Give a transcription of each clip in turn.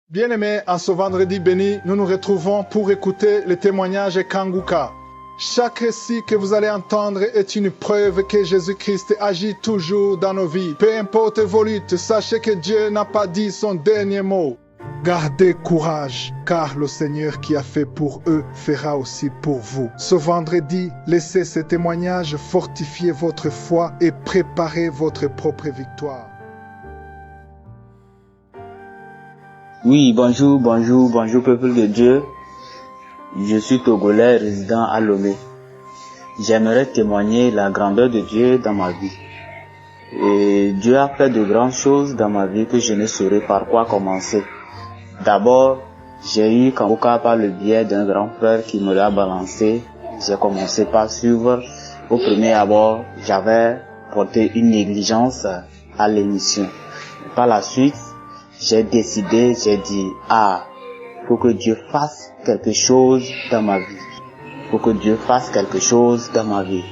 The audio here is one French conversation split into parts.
Bien-aimés, en ce vendredi béni, nous nous retrouvons pour écouter le témoignage Kanguka. Chaque récit que vous allez entendre est une preuve que Jésus-Christ agit toujours dans nos vies. Peu importe vos luttes, sachez que Dieu n'a pas dit son dernier mot. Gardez courage, car le Seigneur qui a fait pour eux fera aussi pour vous. Ce vendredi, laissez ce témoignage fortifier votre foi et préparer votre propre victoire. Oui, bonjour peuple de Dieu. Je suis Togolais résident à Lomé. J'aimerais témoigner la grandeur de Dieu dans ma vie. Et Dieu a fait de grandes choses dans ma vie que je ne saurais par quoi commencer. D'abord, j'ai eu Kanguka par le biais d'un grand frère qui me l'a balancé. J'ai commencé par suivre. Au premier abord, j'avais porté une négligence à l'émission. Par la suite, j'ai dit, faut que Dieu fasse quelque chose dans ma vie. Faut que Dieu fasse quelque chose dans ma vie.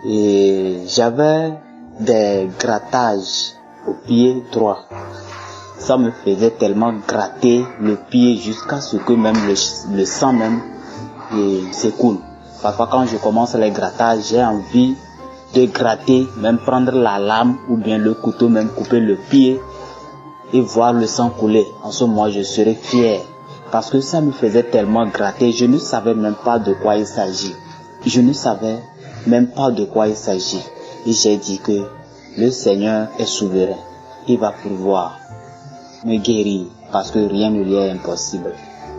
Et j'avais des grattages au pied droit. Ça me faisait tellement gratter le pied jusqu'à ce que même le sang même s'écoule. Parfois quand je commence les grattages, j'ai envie de gratter, même prendre la lame ou bien le couteau, même couper le pied et voir le sang couler. En ce moment, je serais fier parce que ça me faisait tellement gratter. Je ne savais même pas de quoi il s'agit. Et j'ai dit que le Seigneur est souverain. Il va pouvoir me guérir parce que rien ne lui est impossible.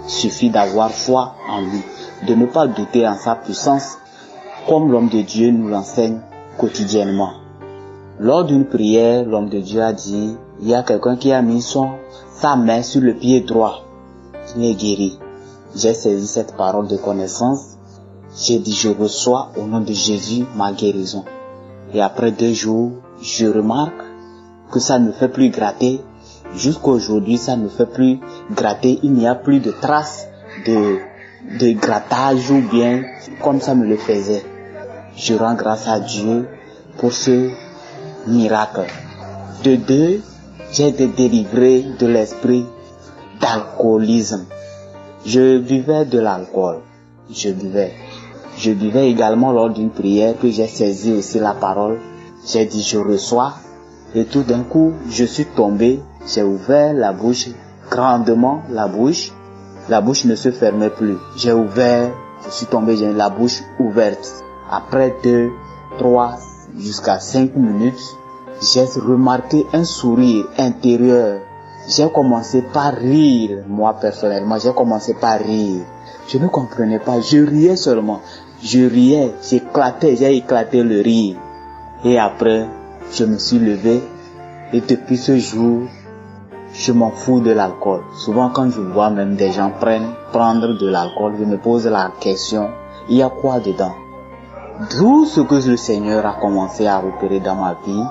Il suffit d'avoir foi en lui, de ne pas douter en sa puissance, comme l'homme de Dieu nous l'enseigne quotidiennement. Lors d'une prière, l'homme de Dieu a dit, il y a quelqu'un qui a mis sa main sur le pied droit. Il est guéri. J'ai saisi cette parole de connaissance. J'ai dit, je reçois au nom de Jésus ma guérison. Et après 2 jours, je remarque que ça ne fait plus gratter. Jusqu'aujourd'hui, ça ne fait plus gratter. Il n'y a plus de traces de grattage ou bien comme ça me le faisait. Je rends grâce à Dieu pour ce miracle. De 2, j'ai été délivré de l'esprit d'alcoolisme. Je buvais de l'alcool. Je buvais également lors d'une prière que j'ai saisi aussi la parole. J'ai dit je reçois et tout d'un coup je suis tombé. J'ai ouvert la bouche grandement, la bouche ne se fermait plus. J'ai ouvert, je suis tombé, j'ai la bouche ouverte. Après 2, 3 jusqu'à 5 minutes, j'ai remarqué un sourire intérieur. J'ai commencé par rire, moi personnellement, j'ai Je ne comprenais pas, je riais seulement. J'ai éclaté le rire. Et après, je me suis levé et depuis ce jour, je m'en fous de l'alcool. Souvent quand je vois même des gens prendre de l'alcool, je me pose la question, il y a quoi dedans? D'où ce que le Seigneur a commencé à opérer dans ma vie.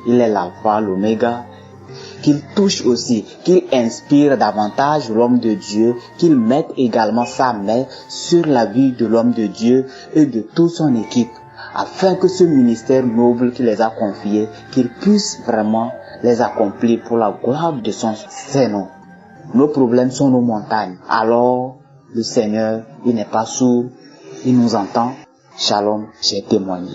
Il est l'alpha, l'oméga, qu'il touche aussi, qu'il inspire davantage l'homme de Dieu, qu'il mette également sa main sur la vie de l'homme de Dieu et de toute son équipe, afin que ce ministère noble qu'il les a confié, qu'il puisse vraiment les accomplir pour la gloire de son Saint-Nom. Nos problèmes sont nos montagnes. Alors, le Seigneur, il n'est pas sourd, il nous entend. Shalom, j'ai témoigné.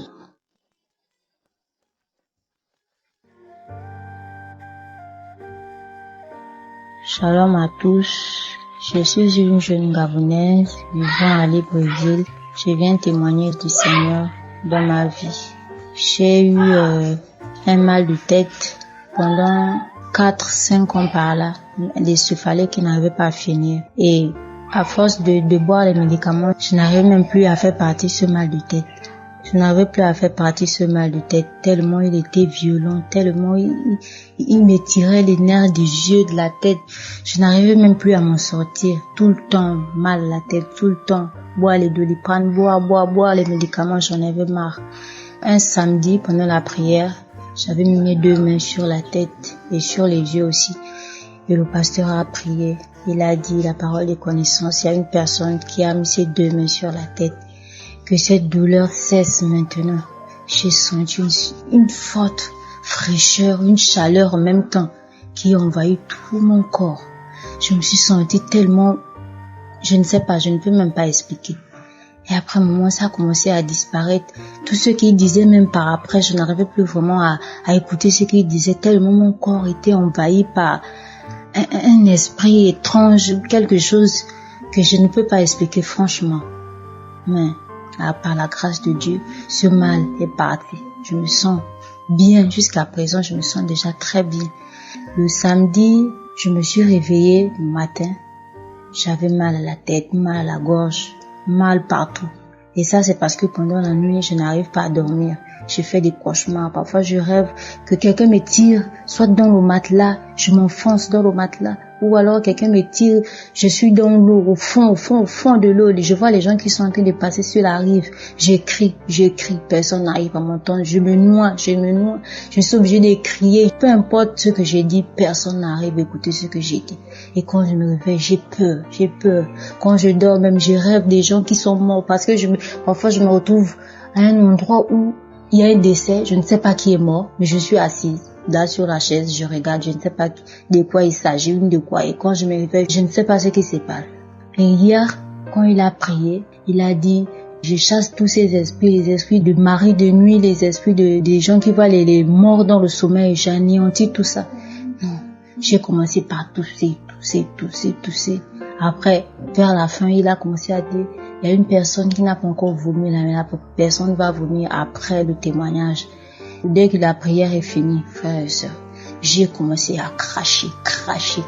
Shalom à tous, je suis une jeune Gabonaise vivant à Libreville. Je viens témoigner du Seigneur dans ma vie. J'ai eu un mal de tête pendant 4-5 ans par là, des céphalées qui n'avaient pas fini. Et à force de boire les médicaments, je n'arrivais même plus à faire partie ce mal de tête. Tellement il était violent, tellement il me tirait les nerfs des yeux, de la tête. Je n'arrivais même plus à m'en sortir. Tout le temps, mal à la tête, tout le temps. Boire les Doliprane, boire les médicaments, j'en avais marre. Un samedi, pendant la prière, j'avais mis mes 2 mains sur la tête et sur les yeux aussi. Et le pasteur a prié. Il a dit la parole de connaissance. Il y a une personne qui a mis ses 2 mains sur la tête. Que cette douleur cesse maintenant. J'ai senti une forte fraîcheur, une chaleur en même temps qui envahit tout mon corps. Je me suis sentie tellement, je ne sais pas, je ne peux même pas expliquer. Et après un moment, ça a commencé à disparaître. Tout ce qu'il disait, même par après, je n'arrivais plus vraiment à écouter ce qu'il disait, tellement mon corps était envahi par un esprit étrange, quelque chose que je ne peux pas expliquer franchement. Mais par la grâce de Dieu, ce mal est parti. Je me sens bien. Jusqu'à présent, je me sens déjà très bien. Le samedi, je me suis réveillée le matin. J'avais mal à la tête, mal à la gorge, mal partout. Et ça, c'est parce que pendant la nuit, je n'arrive pas à dormir. Je fais des cauchemars. Parfois, je rêve que quelqu'un me tire, soit dans le matelas, je m'enfonce dans le matelas, ou alors quelqu'un me tire, je suis dans l'eau, au fond de l'eau. Je vois les gens qui sont en train de passer sur la rive. J'écris, personne n'arrive à m'entendre. Je me noie. Je suis obligée de crier. Peu importe ce que j'ai dit, personne n'arrive à écouter ce que j'ai dit. Et quand je me réveille, j'ai peur. Quand je dors, même je rêve des gens qui sont morts, parce que parfois je me retrouve à un endroit où il y a un décès, je ne sais pas qui est mort, mais je suis assise là sur la chaise, je regarde, je ne sais pas de quoi il s'agit, ou de quoi. Et quand je me réveille, je ne sais pas ce qui se passe. Et hier, quand il a prié, il a dit, je chasse tous ces esprits, les esprits de mari de nuit, les esprits des gens qui voient les morts dans le sommeil, j'anéantis tout ça. Non. J'ai commencé par tousser. Après, vers la fin, il a commencé à dire, il y a une personne qui n'a pas encore vomi, mais la personne va vomir après le témoignage. Dès que la prière est finie, frères et sœurs, j'ai commencé à cracher. J'ai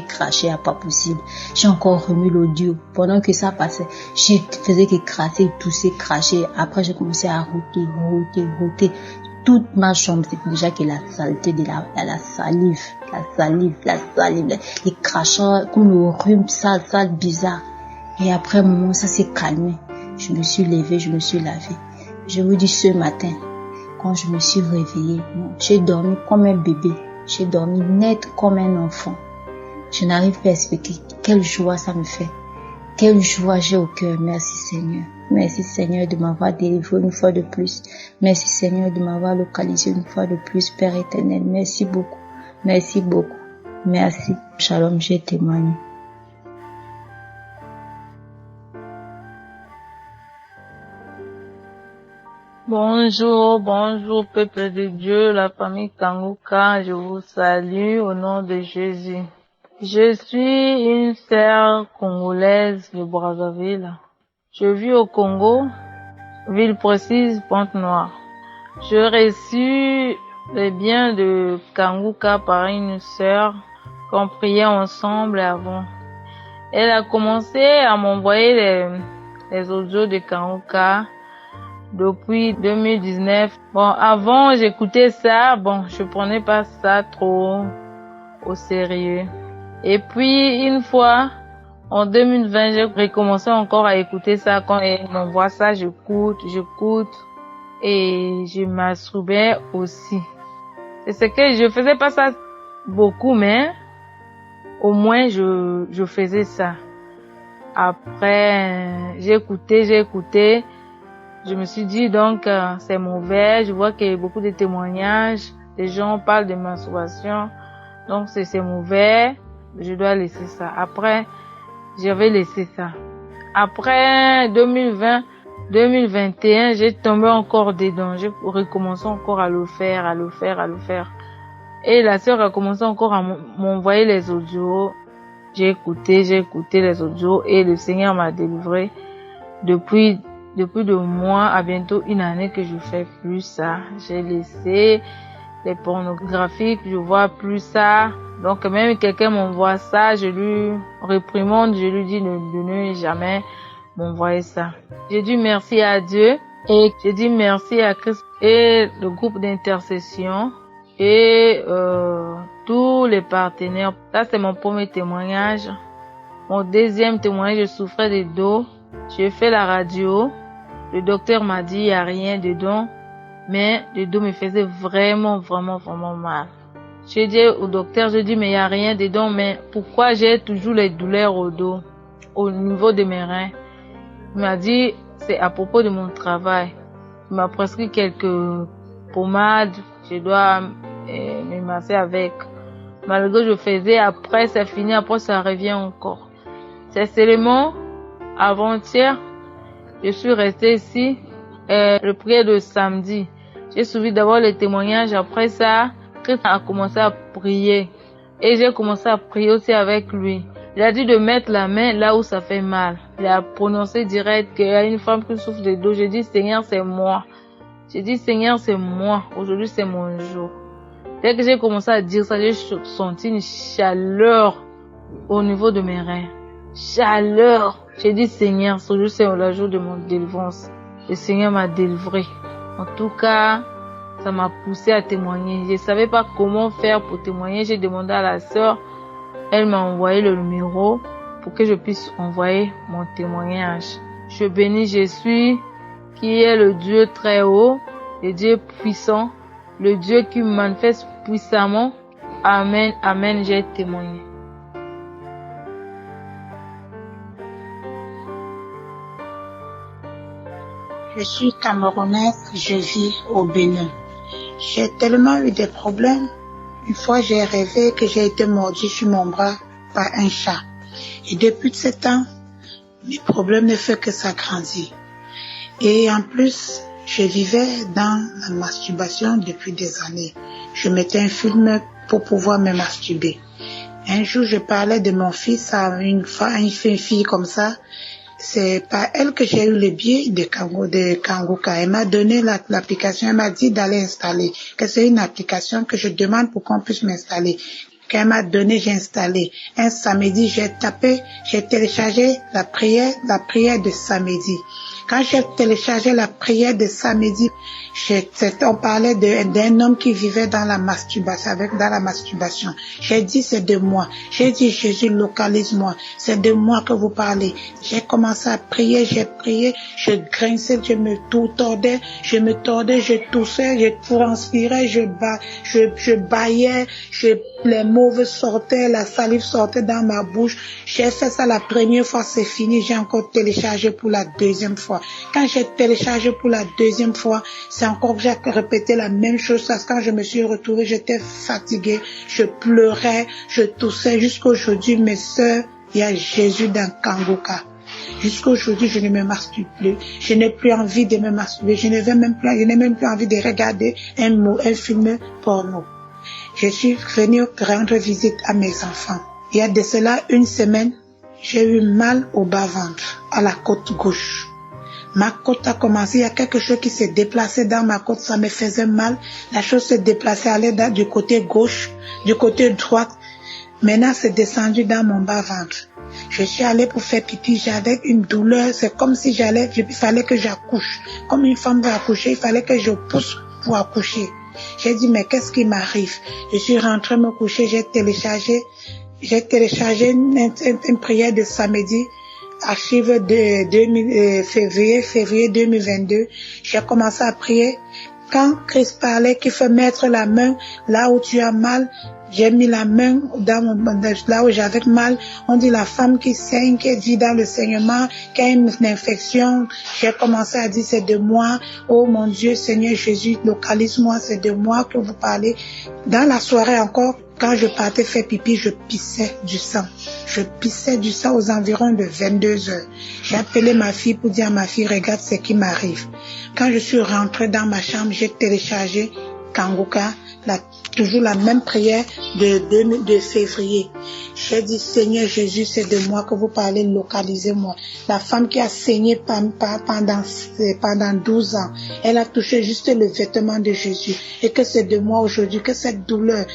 craché à pas possible. J'ai encore remis l'audio. Pendant que ça passait, je faisais que cracher, tousser, cracher. Après, j'ai commencé à router. Toute ma chambre, c'est déjà que la saleté de la salive, les crachants, comme le rhume, sale, bizarre. Et après un moment, ça s'est calmé. Je me suis levée, je me suis lavée. Je vous dis, ce matin, quand je me suis réveillée, j'ai dormi comme un bébé. J'ai dormi net comme un enfant. Je n'arrive pas à expliquer quelle joie ça me fait. Quelle joie j'ai au cœur. Merci Seigneur. Merci Seigneur de m'avoir délivré une fois de plus. Merci Seigneur de m'avoir localisé une fois de plus, Père éternel. Merci beaucoup. Merci. Shalom, j'ai témoigné. Bonjour peuple de Dieu, la famille Kanguka, je vous salue au nom de Jésus. Je suis une sœur congolaise de Brazzaville. Je vis au Congo, ville précise Pointe-Noire. Je reçus les biens de Kanguka par une sœur qu'on priait ensemble avant. Elle a commencé à m'envoyer les audios de Kanguka depuis 2019. Bon, avant, j'écoutais ça. Bon, je prenais pas ça trop au sérieux. Et puis, une fois, en 2020, j'ai recommencé encore à écouter ça. Quand elle m'envoie ça, j'écoute. Et je masturbais aussi. C'est ce que je faisais pas ça beaucoup, mais au moins, je faisais ça. Après, j'ai écouté. Je me suis dit donc c'est mauvais, je vois qu'il y a beaucoup de témoignages, les gens parlent de masturbation, donc c'est mauvais, je dois laisser ça. Après, j'avais laissé ça. Après 2021, j'ai tombé encore dedans, j'ai recommencé encore à le faire. Et la sœur a commencé encore à m'envoyer les audios. J'ai écouté les audios et le Seigneur m'a délivré depuis 2 mois à bientôt 1 année que je fais plus ça. J'ai laissé les pornographiques, je vois plus ça. Donc même quelqu'un m'envoie ça, je lui réprimande, je lui dis de ne jamais m'envoyer ça. J'ai dit merci à Dieu et j'ai dit merci à Christ et le groupe d'intercession et tous les partenaires. Ça c'est mon premier témoignage. Mon deuxième témoignage, je souffrais de dos. J'ai fait la radio. Le docteur m'a dit il n'y a rien dedans, mais le dos me faisait vraiment mal. J'ai dit au docteur, mais il n'y a rien dedans, mais pourquoi j'ai toujours les douleurs au dos, au niveau de mes reins? Il m'a dit, c'est à propos de mon travail. Il m'a prescrit quelques pommades, je dois me masser avec Malgré je faisais, après c'est fini, après ça revient encore. C'est seulement avant-hier, je suis restée ici, le prière de samedi. J'ai suivi d'abord les témoignages, après ça, Christ a commencé à prier. Et j'ai commencé à prier aussi avec lui. Il a dit de mettre la main là où ça fait mal. Il a prononcé direct qu'il y a une femme qui souffre de dos. J'ai dit, Seigneur, c'est moi. J'ai dit, Seigneur, c'est moi. Aujourd'hui, c'est mon jour. Dès que j'ai commencé à dire ça, j'ai senti une chaleur au niveau de mes reins. Chaleur. J'ai dit, Seigneur, aujourd'hui, c'est le jour de mon délivrance. Le Seigneur m'a délivré. En tout cas, ça m'a poussé à témoigner. Je savais pas comment faire pour témoigner. J'ai demandé à la sœur. Elle m'a envoyé le numéro pour que je puisse envoyer mon témoignage. Je bénis Jésus qui est le Dieu très haut, le Dieu puissant, le Dieu qui manifeste puissamment. Amen, amen, j'ai témoigné. Je suis camerounaise, je vis au Bénin. J'ai tellement eu des problèmes. Une fois, j'ai rêvé que j'ai été mordue sur mon bras par un chat. Et depuis ce temps, mes problèmes ne font que s'agrandir. Et en plus, je vivais dans la masturbation depuis des années. Je mettais un film pour pouvoir me masturber. Un jour, je parlais de mon fils à une fille comme ça. C'est par elle que j'ai eu le billet de Kanguka. Elle m'a donné l'application, elle m'a dit d'aller installer. Que c'est une application que je demande pour qu'on puisse m'installer. Qu'elle m'a donné, j'ai installé. Un samedi, j'ai téléchargé la prière de samedi. Quand j'ai téléchargé la prière de samedi, on parlait d'un homme qui vivait dans la masturbation, J'ai dit, c'est de moi. J'ai dit, Jésus, localise-moi. C'est de moi que vous parlez. J'ai commencé à prier, j'ai prié, je grinçais, je me tordais, je toussais, je transpirais, je baillais, les mauves sortaient, la salive sortait dans ma bouche. J'ai fait ça la première fois, c'est fini, j'ai encore téléchargé pour la deuxième fois. Quand j'ai téléchargé pour la deuxième fois, c'est encore que j'ai répété la même chose. Parce que quand je me suis retrouvée, j'étais fatiguée, je pleurais, je toussais. Jusqu'aujourd'hui, mes sœurs, il y a Jésus dans Kanguka. Jusqu'aujourd'hui, je ne me masturbe plus. Je n'ai plus envie de me masturber. Je n'ai même plus envie de regarder un film porno. Je suis venue rendre visite à mes enfants. Il y a de cela une semaine, j'ai eu mal au bas-ventre, à la côte gauche. Ma côte a commencé, il y a quelque chose qui s'est déplacé dans ma côte, ça me faisait mal. La chose s'est déplacée, allait du côté gauche, du côté droit. Maintenant, c'est descendu dans mon bas-ventre. Je suis allée pour faire pipi, j'avais une douleur, c'est comme si il fallait que j'accouche. Comme une femme va accoucher, il fallait que je pousse pour accoucher. J'ai dit, mais qu'est-ce qui m'arrive? Je suis rentrée me coucher, j'ai téléchargé une prière de samedi, archive de février 2022. J'ai commencé à prier. Quand Christ parlait qu'il faut mettre la main là où tu as mal, j'ai mis la main là où j'avais mal. On dit la femme qui saigne, qui est dans le saignement, qui a une infection. J'ai commencé à dire, c'est de moi. Oh mon Dieu, Seigneur Jésus, localise-moi, c'est de moi que vous parlez. Dans la soirée encore, quand je partais faire pipi, je pissais du sang. Je pissais du sang aux environs de 22 heures. J'ai appelé ma fille pour dire à ma fille, regarde ce qui m'arrive. Quand je suis rentrée dans ma chambre, j'ai téléchargé Kanguka, toujours la même prière de février. J'ai dit, Seigneur Jésus, c'est de moi que vous parlez, localisez-moi. La femme qui a saigné pendant 12 ans, elle a touché juste le vêtement de Jésus. Et que c'est de moi aujourd'hui, que cette douleur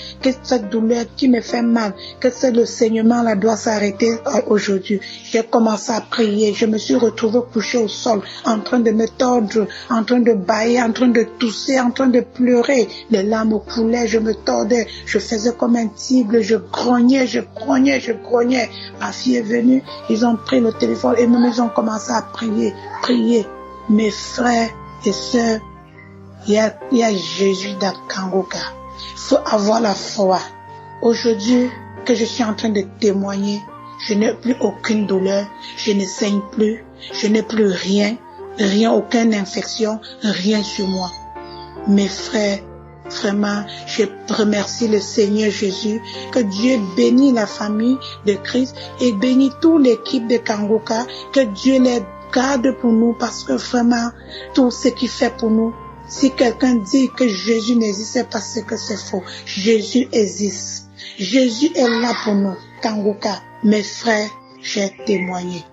qui me fait mal, que c'est le saignement là doit s'arrêter aujourd'hui. J'ai commencé à prier, je me suis retrouvée couchée au sol, en train de me tordre, en train de bâiller, en train de tousser, en train de pleurer. Les larmes coulaient, je me tordais, je faisais comme un tigre, je grognais. Ma fille est venue, ils ont pris le téléphone et même ils ont commencé à prier. Mes frères et sœurs, il y a Jésus dans Kanguka. Il faut avoir la foi. Aujourd'hui, que je suis en train de témoigner, je n'ai plus aucune douleur, je ne saigne plus, je n'ai plus rien, aucune infection, rien sur moi. Mes frères Vraiment, je remercie le Seigneur Jésus, que Dieu bénisse la famille de Christ et bénisse toute l'équipe de Kangoka, que Dieu les garde pour nous parce que vraiment, tout ce qu'il fait pour nous, si quelqu'un dit que Jésus n'existe, c'est parce que c'est faux. Jésus existe. Jésus est là pour nous. Kangoka, mes frères, j'ai témoigné.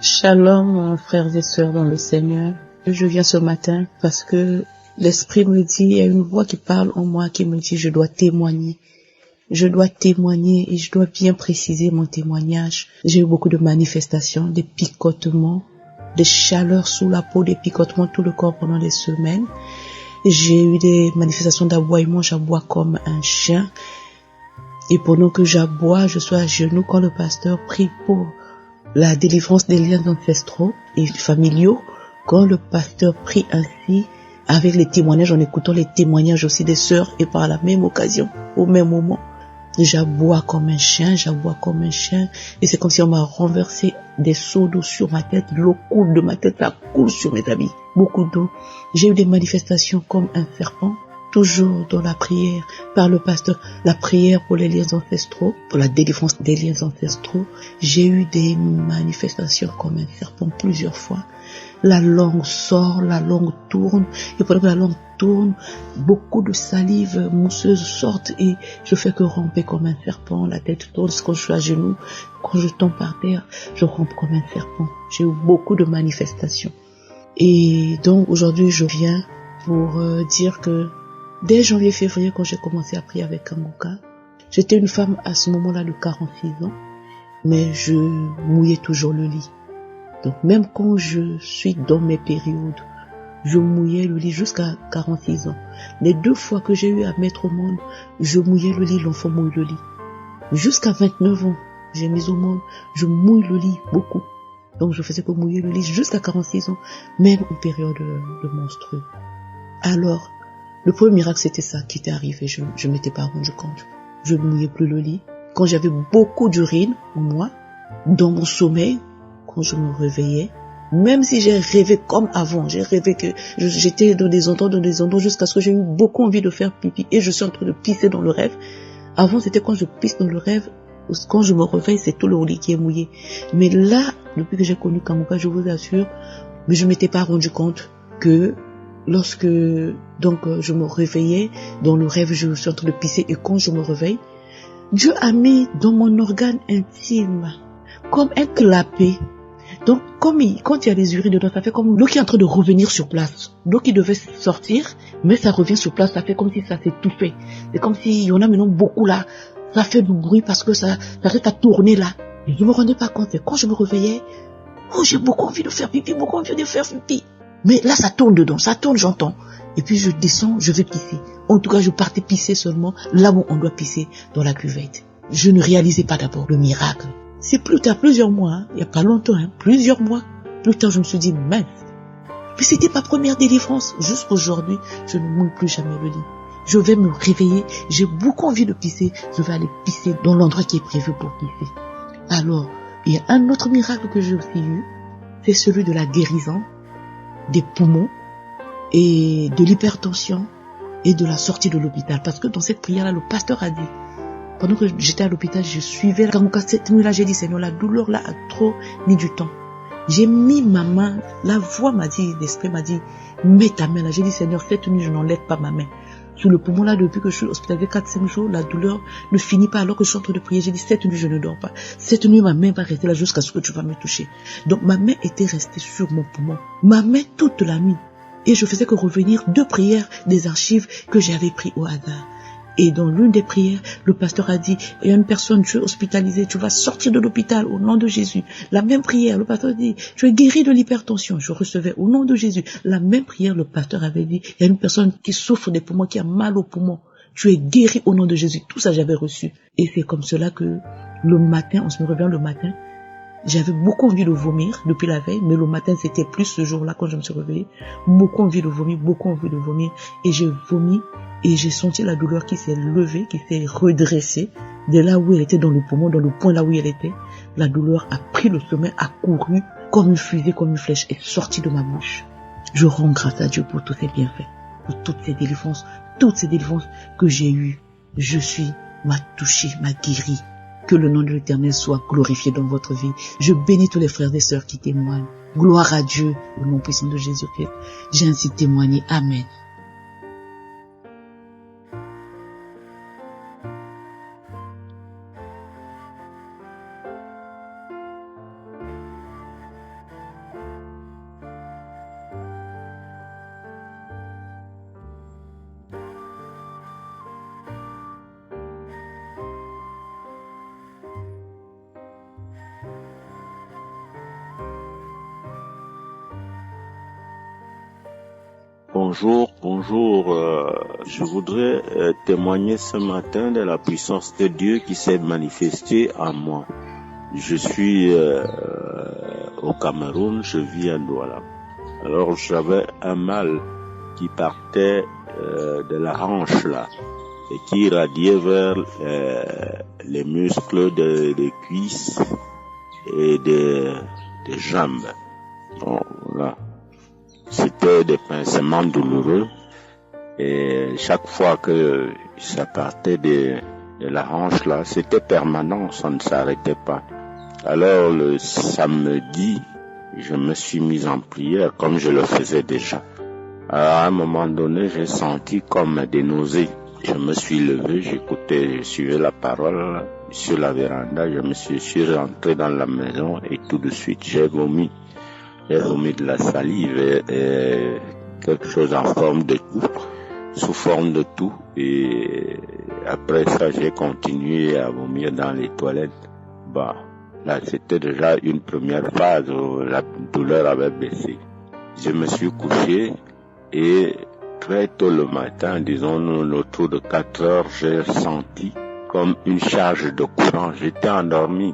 Shalom, frères et sœurs dans le Seigneur. Je viens ce matin parce que l'Esprit me dit, il y a une voix qui parle en moi qui me dit, je dois témoigner. Je dois témoigner et je dois bien préciser mon témoignage. J'ai eu beaucoup de manifestations, des picotements, des chaleurs sous la peau, des picotements tout le corps pendant des semaines. J'ai eu des manifestations d'aboiement, j'aboie comme un chien. Et pendant que j'aboie, je suis à genoux quand le pasteur prie pour la délivrance des liens ancestraux et familiaux. Quand le pasteur prie ainsi, avec les témoignages, en écoutant les témoignages aussi des sœurs, et par la même occasion, au même moment, j'aboie comme un chien, et c'est comme si on m'a renversé des seaux d'eau sur ma tête, l'eau coule de ma tête, ça coule sur mes habits, beaucoup d'eau. J'ai eu des manifestations comme un serpent, toujours dans la prière, par le pasteur, la prière pour les liens ancestraux, pour la délivrance des liens ancestraux. J'ai eu des manifestations comme un serpent plusieurs fois. La langue sort, la langue tourne, et pendant que la langue tourne, beaucoup de salive mousseuse sortent et je fais que ramper comme un serpent, la tête tourne quand je suis à genoux, quand je tombe par terre, je rampe comme un serpent. J'ai eu beaucoup de manifestations. Et donc aujourd'hui je viens pour dire que dès janvier-février, quand j'ai commencé à prier avec Kangoka, j'étais une femme à ce moment-là de 46 ans, mais je mouillais toujours le lit. Donc même quand je suis dans mes périodes, je mouillais le lit jusqu'à 46 ans. Les 2 fois que j'ai eu à mettre au monde, je mouillais le lit, l'enfant mouille le lit. Jusqu'à 29 ans, j'ai mis au monde, je mouille le lit beaucoup. Donc je faisais que mouiller le lit jusqu'à 46 ans, même en période de menstrues. Alors, le premier miracle c'était ça qui était arrivé, je m'étais pas rendu compte. Je ne mouillais plus le lit. Quand j'avais beaucoup d'urine en moi, dans mon sommeil, quand je me réveillais, même si j'ai rêvé comme avant, j'ai rêvé que j'étais dans des endroits jusqu'à ce que j'ai eu beaucoup envie de faire pipi et je suis en train de pisser dans le rêve. Avant c'était quand je pisse dans le rêve, quand je me réveille c'est tout le lit qui est mouillé. Mais là, depuis que j'ai connu Kangoka, je vous assure, mais je m'étais pas rendu compte que lorsque je me réveillais dans le rêve, je suis en train de pisser et quand je me réveille, Dieu a mis dans mon organe intime comme un clapet. Donc, quand il y a des urines dedans, ça fait comme l'eau qui est en train de revenir sur place. L'eau qui devait sortir, mais ça revient sur place, ça fait comme si ça s'étouffait. C'est comme s'il y en a maintenant beaucoup là. Ça fait du bruit parce que ça reste à tourner là. Et je me rendais pas compte. Et quand je me réveillais, j'ai beaucoup envie de faire pipi, Mais là, ça tourne dedans, ça tourne, j'entends. Et puis je descends, je vais pisser. En tout cas, je partais pisser seulement là où on doit pisser, dans la cuvette. Je ne réalisais pas d'abord le miracle. C'est plus tard, plusieurs mois, il n'y a pas longtemps, plusieurs mois, plus tard, je me suis dit, mince. Mais c'était ma première délivrance. Jusqu'aujourd'hui, je ne mouille plus jamais le lit. Je vais me réveiller, j'ai beaucoup envie de pisser, je vais aller pisser dans l'endroit qui est prévu pour pisser. Alors, il y a un autre miracle que j'ai aussi eu, c'est celui de la guérison des poumons et de l'hypertension et de la sortie de l'hôpital. Parce que dans cette prière-là, le pasteur a dit, pendant que j'étais à l'hôpital, je suivais Kangoka. Cette nuit-là, j'ai dit, Seigneur, la douleur là a trop mis du temps. J'ai mis ma main, la voix m'a dit, l'esprit m'a dit, mets ta main là. J'ai dit, Seigneur, cette nuit, je n'enlève pas ma main. Sous le poumon là, depuis que je suis hospitalisé 4-5 jours, la douleur ne finit pas alors que je suis en train de prier. J'ai dit, cette nuit, je ne dors pas. Cette nuit, ma main va rester là jusqu'à ce que tu vas me toucher. Donc, ma main était restée sur mon poumon. Ma main toute la nuit. Et je faisais que revenir 2 prières des archives que j'avais pris au hasard. Et dans l'une des prières, le pasteur a dit, il y a une personne, tu es hospitalisé, tu vas sortir de l'hôpital au nom de Jésus. La même prière, le pasteur dit, tu es guéri de l'hypertension. Je recevais au nom de Jésus. La même prière, le pasteur avait dit, il y a une personne qui souffre des poumons, qui a mal aux poumons. Tu es guéri au nom de Jésus. Tout ça, j'avais reçu. Et c'est comme cela que le matin, on se me réveille le matin, j'avais beaucoup envie de vomir depuis la veille, mais le matin, c'était plus ce jour-là quand je me suis réveillée. Beaucoup envie de vomir. Et j'ai vomi. Et j'ai senti la douleur qui s'est levée, qui s'est redressée. De là où elle était dans le poumon, dans le point là où elle était, la douleur a pris le sommet, a couru comme une fusée, comme une flèche, est sortie de ma bouche. Je rends grâce à Dieu pour tous ses bienfaits, pour toutes ces délivrances que j'ai eues. M'a touché, m'a guéri. Que le nom de l'Éternel soit glorifié dans votre vie. Je bénis tous les frères et sœurs qui témoignent. Gloire à Dieu, au nom puissant de Jésus-Christ. J'ai ainsi témoigné. Amen. Bonjour. Je voudrais témoigner ce matin de la puissance de Dieu qui s'est manifestée en moi. Je suis au Cameroun, je vis à Douala. Alors j'avais un mal qui partait de la hanche là et qui irradiait vers les muscles des cuisses et des jambes. Bon, voilà. C'était des pincements douloureux et chaque fois que ça partait de la hanche là, c'était permanent, ça ne s'arrêtait pas. Alors le samedi, je me suis mis en prière comme je le faisais déjà. Alors, à un moment donné, j'ai senti comme des nausées. Je me suis levé, j'écoutais, je suivais la parole sur la véranda, je suis rentré dans la maison et tout de suite j'ai vomi. J'ai vomi de la salive et quelque chose en forme de tout, sous forme de tout. Et après ça, j'ai continué à vomir dans les toilettes. Bah, là, c'était déjà une première phase où la douleur avait baissé. Je me suis couché et très tôt le matin, disons autour de 4 heures, j'ai senti comme une charge de courant. J'étais endormi.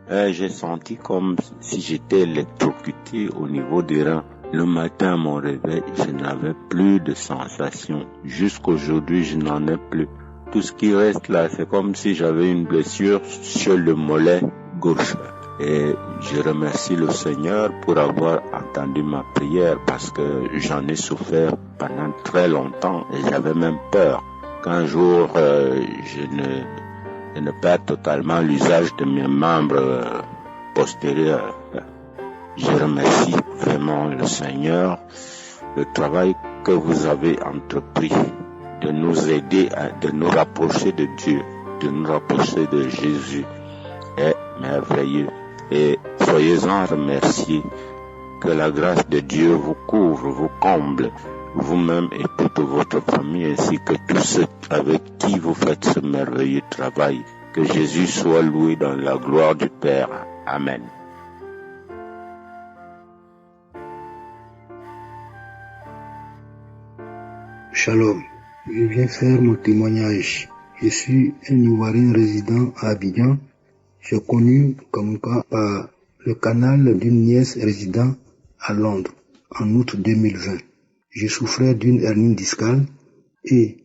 J'ai senti comme si j'étais électrocuté au niveau des reins. Le matin, à mon réveil, je n'avais plus de sensation. Jusqu'aujourd'hui, je n'en ai plus. Tout ce qui reste là, c'est comme si j'avais une blessure sur le mollet gauche. Et je remercie le Seigneur pour avoir entendu ma prière parce que j'en ai souffert pendant très longtemps et j'avais même peur qu'un jour je ne perd totalement l'usage de mes membres postérieurs. Je remercie vraiment le Seigneur, le travail que vous avez entrepris de nous aider, de nous rapprocher de Dieu, de nous rapprocher de Jésus est merveilleux. Et soyez-en remerciés. Que la grâce de Dieu vous couvre, vous comble, vous-même et toute votre famille, ainsi que tous ceux avec qui vous faites ce merveilleux travail. Que Jésus soit loué dans la gloire du Père. Amen. Shalom, je viens faire mon témoignage. Je suis un Ivoirien résident à Abidjan. J'ai connu Kanguka par le canal d'une nièce résidant à Londres en août 2020. Je souffrais d'une hernie discale et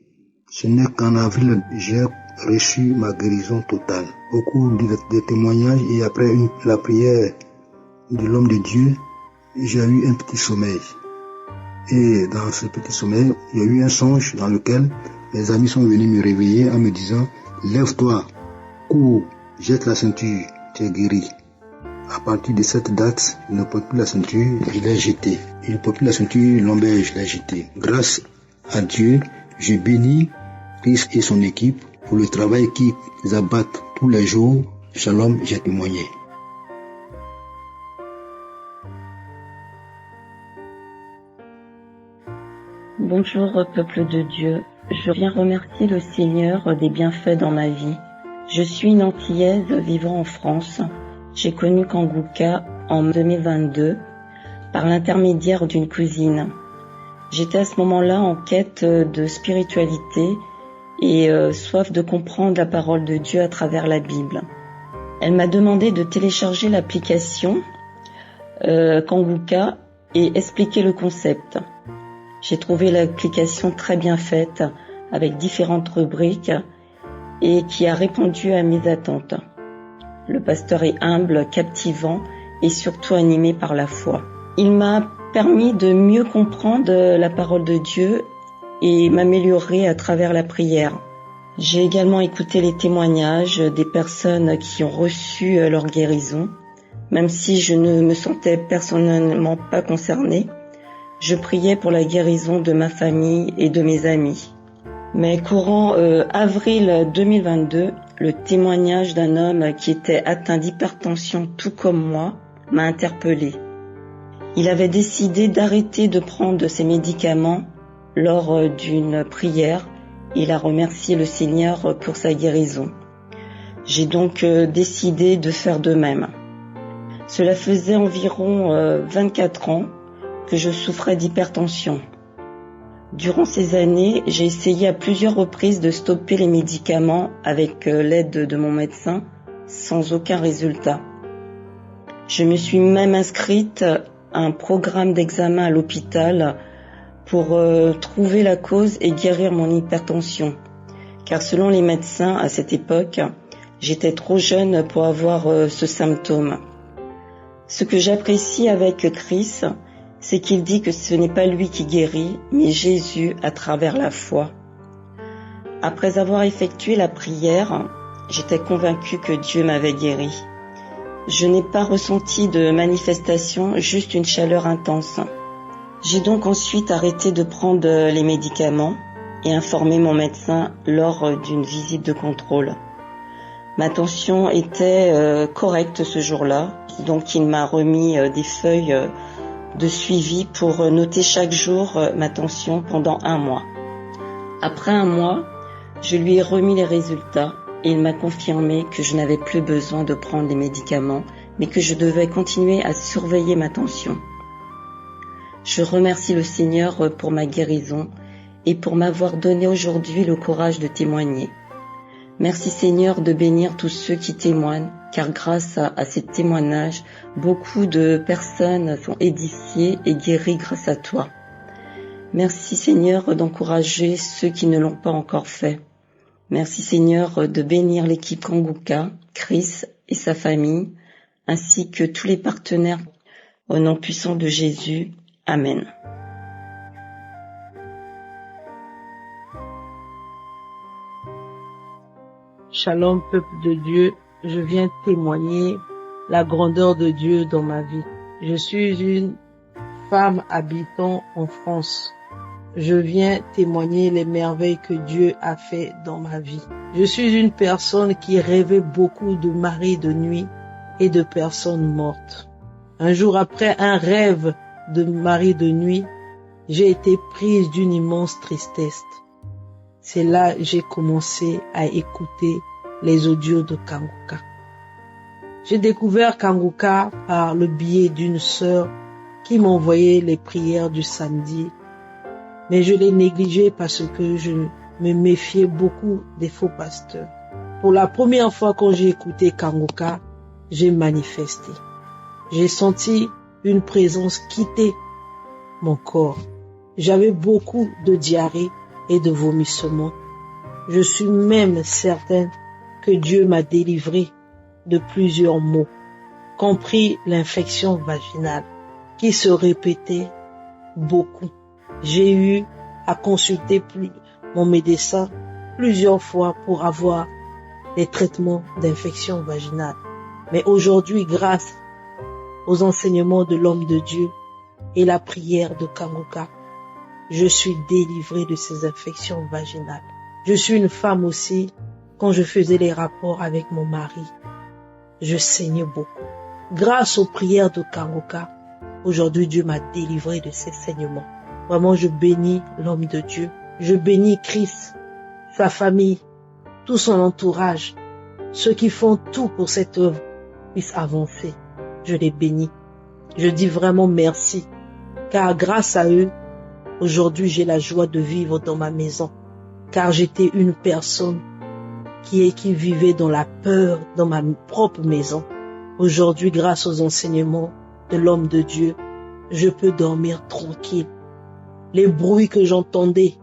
ce n'est qu'en avril j'ai reçu ma guérison totale. Au cours des témoignages et après la prière de l'homme de Dieu, j'ai eu un petit sommeil. Et dans ce petit sommeil, il y a eu un songe dans lequel mes amis sont venus me réveiller en me disant « Lève-toi, cours, jette la ceinture, tu es guéri ». À partir de cette date, je ne porte plus la ceinture, je l'ai jetée. Je ne porte plus la ceinture lombaire, je l'ai jetée. Grâce à Dieu, je bénis Christ et son équipe pour le travail qu'ils abattent tous les jours. Shalom, j'ai témoigné. Bonjour peuple de Dieu, je viens remercier le Seigneur des bienfaits dans ma vie. Je suis une Antillaise vivant en France. J'ai connu Kanguka en 2022 par l'intermédiaire d'une cousine. J'étais à ce moment-là en quête de spiritualité et soif de comprendre la parole de Dieu à travers la Bible. Elle m'a demandé de télécharger l'application Kanguka et expliquer le concept. J'ai trouvé l'application très bien faite avec différentes rubriques et qui a répondu à mes attentes. Le pasteur est humble, captivant et surtout animée par la foi. Il m'a permis de mieux comprendre la parole de Dieu et m'améliorer à travers la prière. J'ai également écouté les témoignages des personnes qui ont reçu leur guérison. Même si je ne me sentais personnellement pas concernée, je priais pour la guérison de ma famille et de mes amis. Mais courant avril 2022, le témoignage d'un homme qui était atteint d'hypertension tout comme moi m'a interpellée. Il avait décidé d'arrêter de prendre ses médicaments lors d'une prière. Il a remercié le Seigneur pour sa guérison. J'ai donc décidé de faire de même. Cela faisait environ 24 ans que je souffrais d'hypertension. Durant ces années, j'ai essayé à plusieurs reprises de stopper les médicaments avec l'aide de mon médecin, sans aucun résultat. Je me suis même inscrite à un programme d'examen à l'hôpital pour trouver la cause et guérir mon hypertension. Car selon les médecins, à cette époque, j'étais trop jeune pour avoir ce symptôme. Ce que j'apprécie avec Chris, c'est qu'il dit que ce n'est pas lui qui guérit, mais Jésus à travers la foi. Après avoir effectué la prière, j'étais convaincue que Dieu m'avait guéri. Je n'ai pas ressenti de manifestation, juste une chaleur intense. J'ai donc ensuite arrêté de prendre les médicaments et informé mon médecin lors d'une visite de contrôle. Ma tension était correcte ce jour-là, donc il m'a remis des feuilles de suivi pour noter chaque jour ma tension pendant 1 mois. Après 1 mois, je lui ai remis les résultats et il m'a confirmé que je n'avais plus besoin de prendre les médicaments, mais que je devais continuer à surveiller ma tension. Je remercie le Seigneur pour ma guérison et pour m'avoir donné aujourd'hui le courage de témoigner. Merci Seigneur de bénir tous ceux qui témoignent, car grâce à ces témoignages, beaucoup de personnes sont édifiées et guéries grâce à toi. Merci Seigneur d'encourager ceux qui ne l'ont pas encore fait. Merci Seigneur de bénir l'équipe Kanguka, Chris et sa famille, ainsi que tous les partenaires. Au nom puissant de Jésus, Amen. Shalom, peuple de Dieu, je viens témoigner la grandeur de Dieu dans ma vie. Je suis une femme habitant en France. Je viens témoigner les merveilles que Dieu a fait dans ma vie. Je suis une personne qui rêvait beaucoup de maris de nuit et de personnes mortes. Un jour après un rêve de mari de nuit, j'ai été prise d'une immense tristesse. C'est là que j'ai commencé à écouter les audios de Kanguka. J'ai découvert Kanguka par le biais d'une sœur qui m'envoyait les prières du samedi, mais je l'ai négligé parce que je me méfiais beaucoup des faux pasteurs. Pour la première fois quand j'ai écouté Kanguka, j'ai manifesté. J'ai senti une présence quitter mon corps. J'avais beaucoup de diarrhée et de vomissements. Je suis même certaine que Dieu m'a délivré de plusieurs maux, compris l'infection vaginale qui se répétait beaucoup. J'ai eu à consulter mon médecin plusieurs fois pour avoir des traitements d'infection vaginale. Mais aujourd'hui, grâce aux enseignements de l'homme de Dieu et la prière de Kanguka, je suis délivrée de ces infections vaginales. Je suis une femme aussi, quand je faisais les rapports avec mon mari, je saignais beaucoup. Grâce aux prières de Kanguka, aujourd'hui Dieu m'a délivrée de ces saignements. Vraiment, je bénis l'homme de Dieu. Je bénis Christ, sa famille, tout son entourage, ceux qui font tout pour cette œuvre puisse avancer. Je les bénis. Je dis vraiment merci, car grâce à eux, aujourd'hui j'ai la joie de vivre dans ma maison, car j'étais une personne qui vivait dans la peur dans ma propre maison. Aujourd'hui, grâce aux enseignements de l'homme de Dieu, je peux dormir tranquille. Les bruits que j'entendais,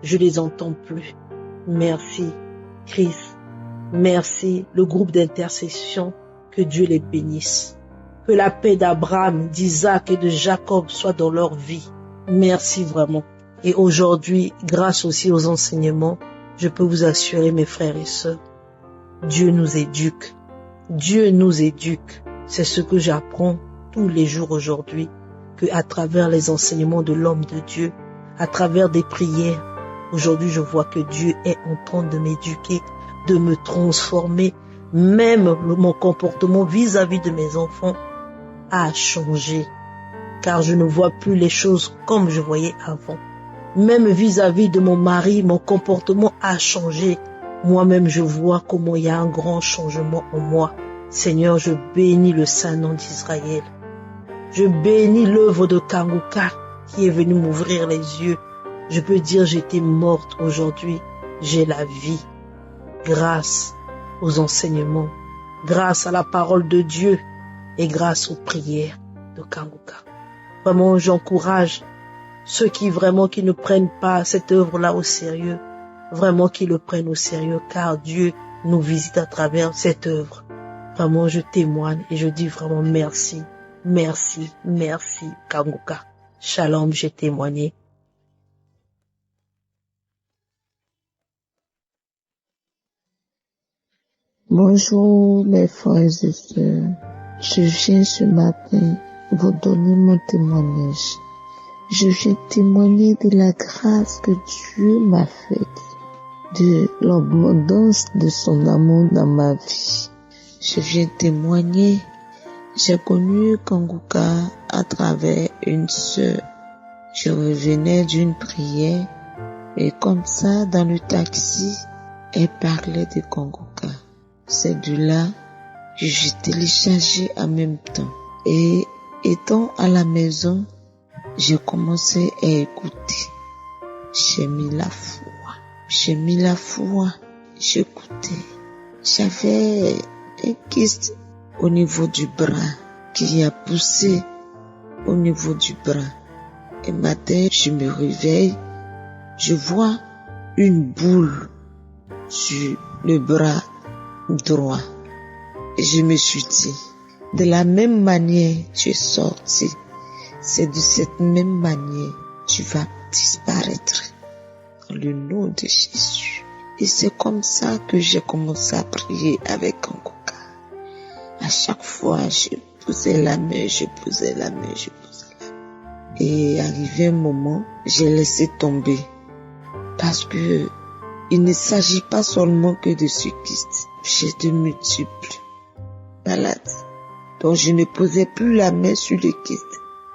je les entends plus. Merci, Christ. Merci, le groupe d'intercession. Que Dieu les bénisse. Que la paix d'Abraham, d'Isaac et de Jacob soit dans leur vie. Merci vraiment. Et aujourd'hui, grâce aussi aux enseignements, je peux vous assurer, mes frères et sœurs, Dieu nous éduque. Dieu nous éduque. C'est ce que j'apprends tous les jours aujourd'hui, que à travers les enseignements de l'homme de Dieu, à travers des prières, aujourd'hui je vois que Dieu est en train de m'éduquer, de me transformer. Même mon comportement vis-à-vis de mes enfants a changé, car je ne vois plus les choses comme je voyais avant. Même vis-à-vis de mon mari, mon comportement a changé. Moi-même, je vois comment il y a un grand changement en moi. Seigneur, je bénis le Saint-Nom d'Israël. Je bénis l'œuvre de Kanguka qui est venue m'ouvrir les yeux. Je peux dire j'étais morte aujourd'hui. J'ai la vie. Grâce aux enseignements, grâce à la parole de Dieu et grâce aux prières de Kanguka. Vraiment, j'encourage ceux qui ne prennent pas cette œuvre-là au sérieux, vraiment qu'ils le prennent au sérieux, car Dieu nous visite à travers cette œuvre. Vraiment, je témoigne et je dis vraiment merci, merci, merci, Kanguka. Shalom, j'ai témoigné. Bonjour mes frères et sœurs, je viens ce matin vous donner mon témoignage. Je viens témoigner de la grâce que Dieu m'a faite, de l'abondance de son amour dans ma vie. Je viens témoigner, j'ai connu Kanguka à travers une sœur. Je revenais d'une prière et comme ça dans le taxi, elle parlait de Kanguka. C'est de là que j'ai téléchargé en même temps. Et étant à la maison, j'ai commencé à écouter. J'ai mis la foi. J'écoutais. J'avais un kyste au niveau du bras qui a poussé au niveau du bras. Et matin, je me réveille, je vois une boule sur le bras droit. Et je me suis dit, de la même manière tu es sorti, c'est de cette même manière tu vas disparaître. Dans le nom de Jésus. Et c'est comme ça que j'ai commencé à prier avec Kanguka. À chaque fois, je posais la main. Et arrivé un moment, j'ai laissé tomber. Parce que il ne s'agit pas seulement que de ce kyste. J'ai de multiples malades. Donc je ne posais plus la main sur le kyste.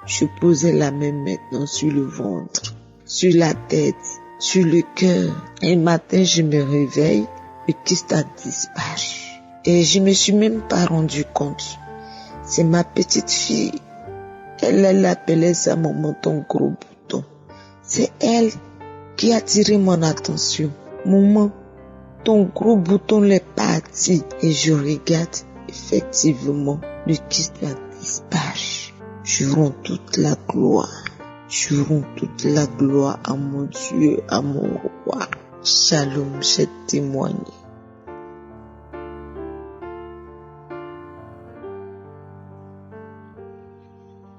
Je posais la main maintenant sur le ventre, sur la tête, sur le cœur. Un matin, je me réveille, le kyste a disparu. Et je me suis même pas rendu compte. C'est ma petite fille. Elle appelait ça mon ton gros bouton. C'est elle qui a attiré mon attention. Maman, ton gros bouton est parti. Et je regarde, effectivement, le kyste a disparu. Je rends toute la gloire. Je rends toute la gloire à mon Dieu, à mon roi. Shalom, j'ai témoigné.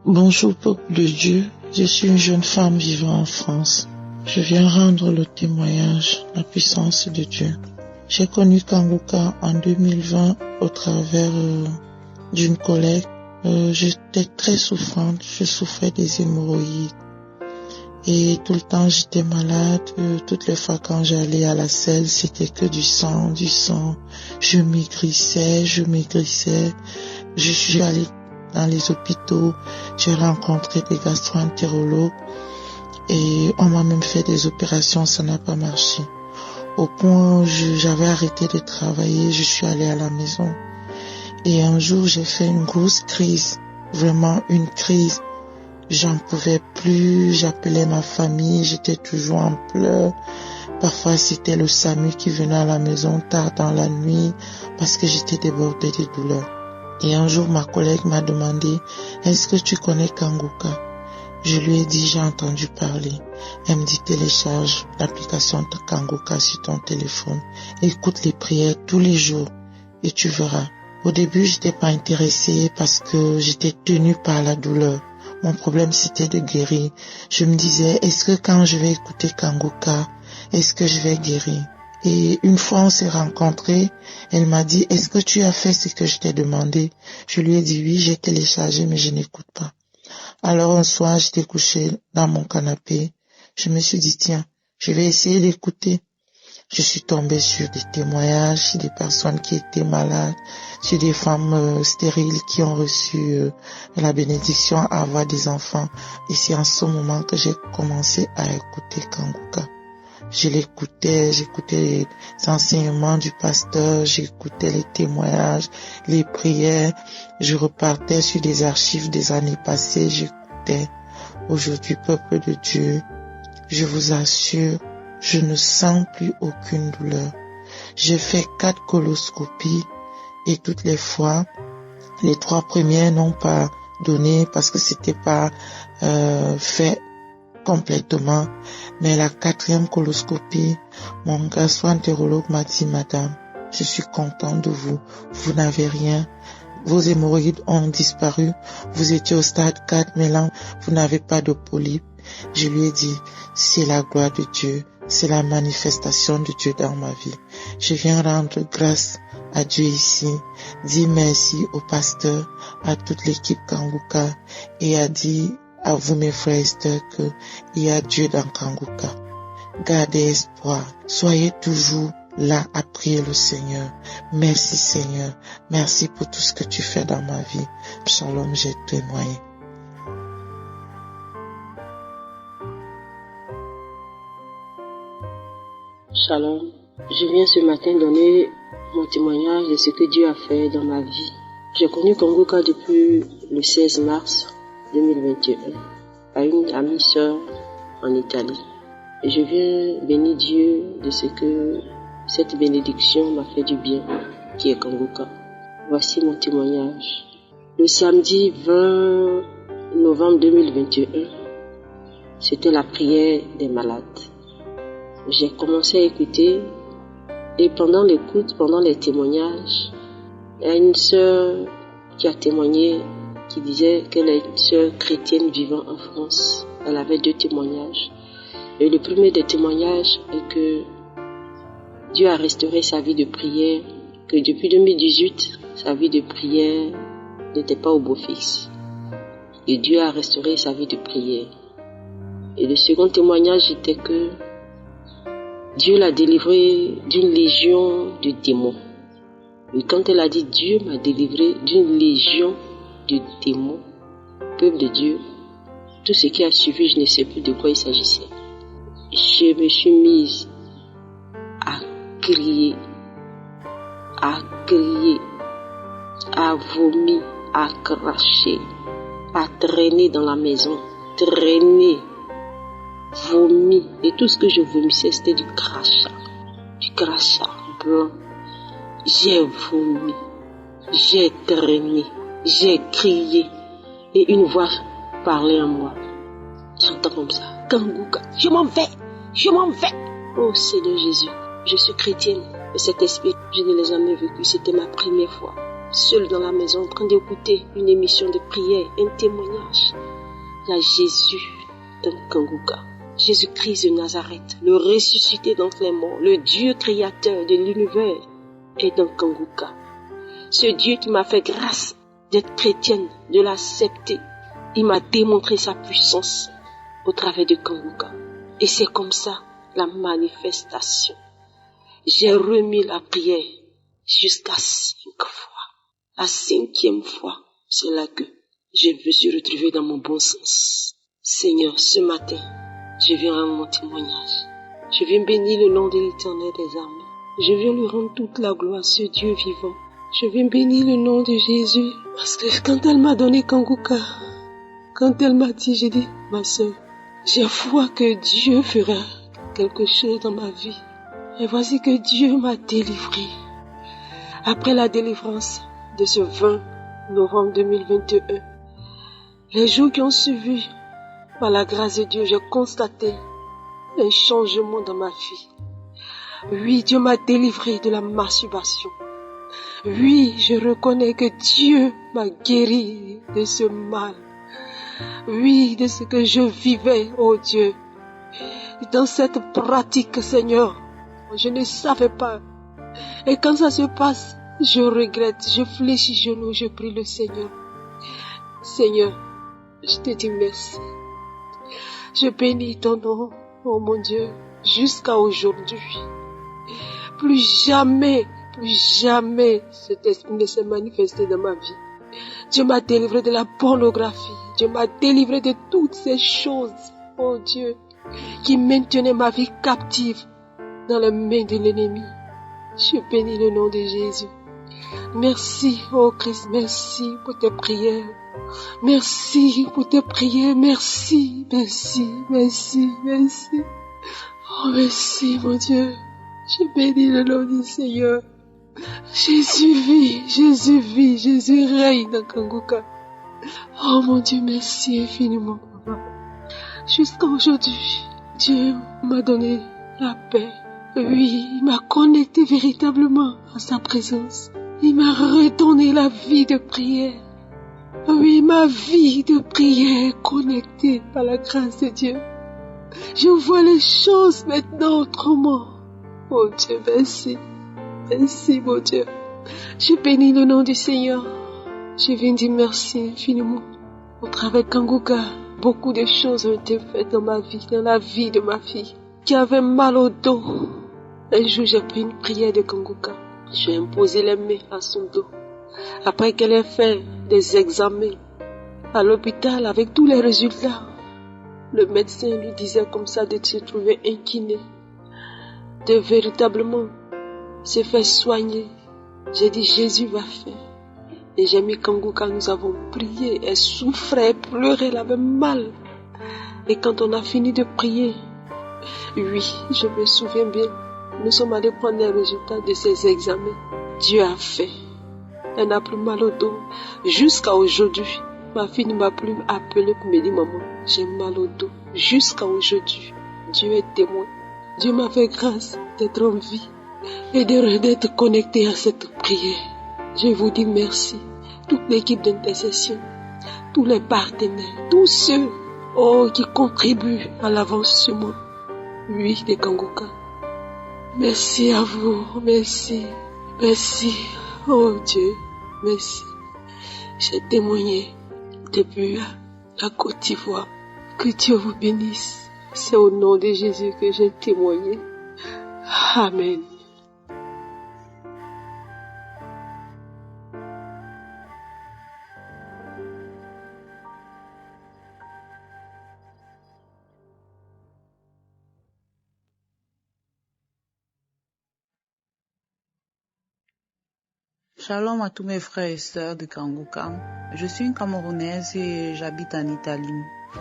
Bonjour peuple de Dieu, je suis une jeune femme vivant en France. Je viens rendre le témoignage, la puissance de Dieu. J'ai connu Kanguka en 2020 au travers d'une collègue. J'étais très souffrante, je souffrais des hémorroïdes. Et tout le temps j'étais malade, toutes les fois quand j'allais à la selle, c'était que du sang. Je maigrissais. Je suis allée dans les hôpitaux, j'ai rencontré des gastro-entérologues et on m'a même fait des opérations, ça n'a pas marché. Au point où j'avais arrêté de travailler, je suis allée à la maison. Et un jour, j'ai fait une grosse crise, vraiment une crise. J'en pouvais plus, j'appelais ma famille, j'étais toujours en pleurs. Parfois, c'était le SAMU qui venait à la maison tard dans la nuit parce que j'étais débordée de douleur. Et un jour, ma collègue m'a demandé, est-ce que tu connais Kanguka? Je lui ai dit, j'ai entendu parler. Elle me dit, télécharge l'application Kanguka sur ton téléphone. Écoute les prières tous les jours et tu verras. Au début, j'étais pas intéressée parce que j'étais tenue par la douleur. Mon problème, c'était de guérir. Je me disais, est-ce que quand je vais écouter Kanguka, est-ce que je vais guérir? Et une fois on s'est rencontrés, elle m'a dit, est-ce que tu as fait ce que je t'ai demandé? Je lui ai dit oui, j'ai téléchargé, mais je n'écoute pas. Alors un soir, j'étais couchée dans mon canapé. Je me suis dit, tiens, je vais essayer d'écouter. Je suis tombée sur des témoignages, sur des personnes qui étaient malades, sur des femmes stériles qui ont reçu la bénédiction à avoir des enfants. Et c'est en ce moment que j'ai commencé à écouter Kanguka. Je l'écoutais, j'écoutais les enseignements du pasteur, j'écoutais les témoignages, les prières. Je repartais sur des archives des années passées, j'écoutais. Aujourd'hui, peuple de Dieu, je vous assure, je ne sens plus aucune douleur. J'ai fait 4 coloscopies et toutes les fois, les 3 premières n'ont pas donné parce que c'était pas fait complètement. Mais la 4e coloscopie, mon gastro-entérologue m'a dit, madame, je suis content de vous. Vous n'avez rien. Vos hémorroïdes ont disparu. Vous étiez au stade 4, mais là, vous n'avez pas de polype. Je lui ai dit, c'est la gloire de Dieu. C'est la manifestation de Dieu dans ma vie. Je viens rendre grâce à Dieu ici, dire merci au pasteur, à toute l'équipe Kanguka et à dire à vous mes frères et sœurs qu'il y a Dieu dans Kanguka. Gardez espoir. Soyez toujours là à prier le Seigneur. Merci Seigneur. Merci pour tout ce que tu fais dans ma vie. Shalom, j'ai témoigné. Shalom, je viens ce matin donner mon témoignage de ce que Dieu a fait dans ma vie. J'ai connu Kanguka depuis le 16 mars 2021 à une amie sœur en Italie. Et je viens bénir Dieu de ce que cette bénédiction m'a fait du bien, qui est Kanguka. Voici mon témoignage. Le samedi 20 novembre 2021, c'était la prière des malades. J'ai commencé à écouter et pendant l'écoute, pendant les témoignages, il y a une sœur qui a témoigné, qui disait qu'elle est une sœur chrétienne vivant en France. Elle avait 2 témoignages. Et le premier des témoignages est que Dieu a restauré sa vie de prière, que depuis 2018, sa vie de prière n'était pas au beau fixe. Et Dieu a restauré sa vie de prière. Et le second témoignage était que Dieu l'a délivré d'une légion de démons. Et quand elle a dit Dieu m'a délivré d'une légion de démons, peuple de Dieu, tout ce qui a suivi, je ne sais plus de quoi il s'agissait. Je me suis mise à crier, à vomir, à cracher, à traîner dans la maison, vomi, et tout ce que je vomissais c'était du crachat blanc. J'ai vomi, j'ai traîné, j'ai crié et une voix parlait en moi. J'entends comme ça, Kanguka, je m'en vais. Oh Seigneur Jésus, je suis chrétienne et cet esprit, je ne l'ai jamais vécu, c'était ma première fois. Seule dans la maison en train d'écouter une émission de prière, un témoignage. Il y a Jésus dans Kanguka. Jésus-Christ de Nazareth, le ressuscité d'entre les morts, le Dieu créateur de l'univers est dans Kanguka. Ce Dieu qui m'a fait grâce d'être chrétienne, de l'accepter, il m'a démontré sa puissance au travers de Kanguka. Et c'est comme ça la manifestation. J'ai remis la prière jusqu'à 5 fois. La 5e fois, c'est là que je me suis retrouvée dans mon bon sens. Seigneur, ce matin, je viens rendre mon témoignage. Je viens bénir le nom de l'Éternel des armées. Je viens lui rendre toute la gloire, ce Dieu vivant. Je viens bénir le nom de Jésus. Parce que quand elle m'a donné Kanguka, quand elle m'a dit, j'ai dit, ma soeur, j'ai foi que Dieu fera quelque chose dans ma vie. Et voici que Dieu m'a délivré. Après la délivrance de ce 20 novembre 2021, les jours qui ont suivi, par la grâce de Dieu, j'ai constaté un changement dans ma vie. Oui, Dieu m'a délivré de la masturbation. Oui, je reconnais que Dieu m'a guéri de ce mal. Oui, de ce que je vivais, oh Dieu. Dans cette pratique, Seigneur, je ne savais pas. Et quand ça se passe, je regrette, je fléchis genoux, je prie le Seigneur. Seigneur, je te dis merci. Je bénis ton nom, oh mon Dieu, jusqu'à aujourd'hui. Plus jamais cet esprit ne s'est manifesté dans ma vie. Dieu m'a délivré de la pornographie. Dieu m'a délivré de toutes ces choses, oh Dieu, qui maintenaient ma vie captive dans les mains de l'ennemi. Je bénis le nom de Jésus. Merci, oh Christ, merci pour tes prières. Merci pour tes prières. Merci. Oh, merci, mon Dieu. Je bénis le nom du Seigneur. Jésus vit, Jésus règne dans Kanguka. Oh mon Dieu, merci infiniment, Papa. Jusqu'à aujourd'hui, Dieu m'a donné la paix. Oui, il m'a connecté véritablement à sa présence. Il m'a redonné la vie de prière. Oui, ma vie de prière est connectée par la grâce de Dieu. Je vois les choses maintenant autrement. Oh Dieu, merci. Merci, mon Dieu. Je bénis le nom du Seigneur. Je viens dire merci infiniment. Au travers de Kanguka, beaucoup de choses ont été faites dans ma vie, dans la vie de ma fille, qui avait mal au dos. Un jour, j'ai pris une prière de Kanguka. J'ai imposé les mains à son dos. Après qu'elle ait fait des examens à l'hôpital avec tous les résultats, le médecin lui disait comme ça de se trouver inquiné, de véritablement se faire soigner. J'ai dit Jésus va faire. Et j'ai mis Kanguka, nous avons prié. Elle souffrait, elle pleurait, elle avait mal. Et quand on a fini de prier, oui, je me souviens bien, nous sommes allés prendre les résultats de ces examens. Dieu a fait. Elle n'a plus mal au dos. Jusqu'à aujourd'hui, ma fille ne m'a plus appelé pour me dire maman, j'ai mal au dos. Jusqu'à aujourd'hui, Dieu est témoin. Dieu m'a fait grâce d'être en vie et d'être connecté à cette prière. Je vous dis merci. Toute l'équipe d'intercession, tous les partenaires, tous ceux qui contribuent à l'avancement, oui, de Kanguka. Merci à vous, merci. Oh Dieu, merci. J'ai témoigné depuis la Côte d'Ivoire. Que Dieu vous bénisse. C'est au nom de Jésus que j'ai témoigné. Amen. Shalom à tous mes frères et sœurs de Kanguka. Je suis une Camerounaise et j'habite en Italie.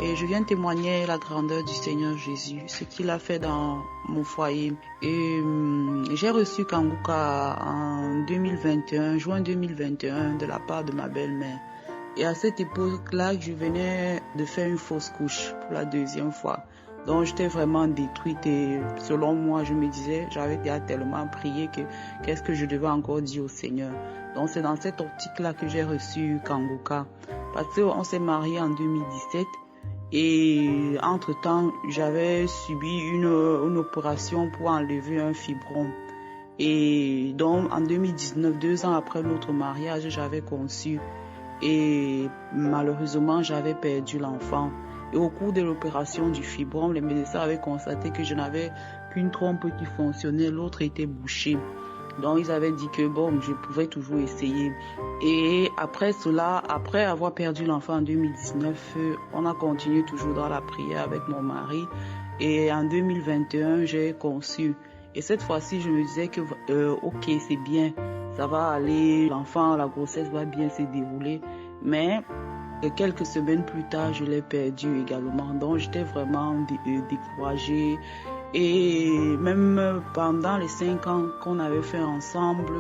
Et je viens témoigner la grandeur du Seigneur Jésus, ce qu'il a fait dans mon foyer. Et j'ai reçu Kanguka en 2021, juin 2021, de la part de ma belle-mère. Et à cette époque-là, je venais de faire une fausse couche pour la deuxième fois. Donc j'étais vraiment détruite et selon moi, je me disais, j'avais déjà tellement prié que qu'est-ce que je devais encore dire au Seigneur. Donc c'est dans cette optique-là que j'ai reçu Kanguka. Parce qu'on s'est mariés en 2017 et entre-temps, j'avais subi une opération pour enlever un fibrom. Et donc en 2019, 2 ans après notre mariage, j'avais conçu et malheureusement, j'avais perdu l'enfant. Et au cours de l'opération du fibrome, les médecins avaient constaté que je n'avais qu'une trompe qui fonctionnait, l'autre était bouchée. Donc ils avaient dit que bon, je pouvais toujours essayer. Et après cela, après avoir perdu l'enfant en 2019, on a continué toujours dans la prière avec mon mari. Et en 2021, j'ai conçu. Et cette fois-ci, je me disais que ok, c'est bien, ça va aller, l'enfant, la grossesse va bien se dérouler. Mais quelques semaines plus tard, je l'ai perdu également. Donc j'étais vraiment découragée Et même pendant les 5 ans qu'on avait fait ensemble,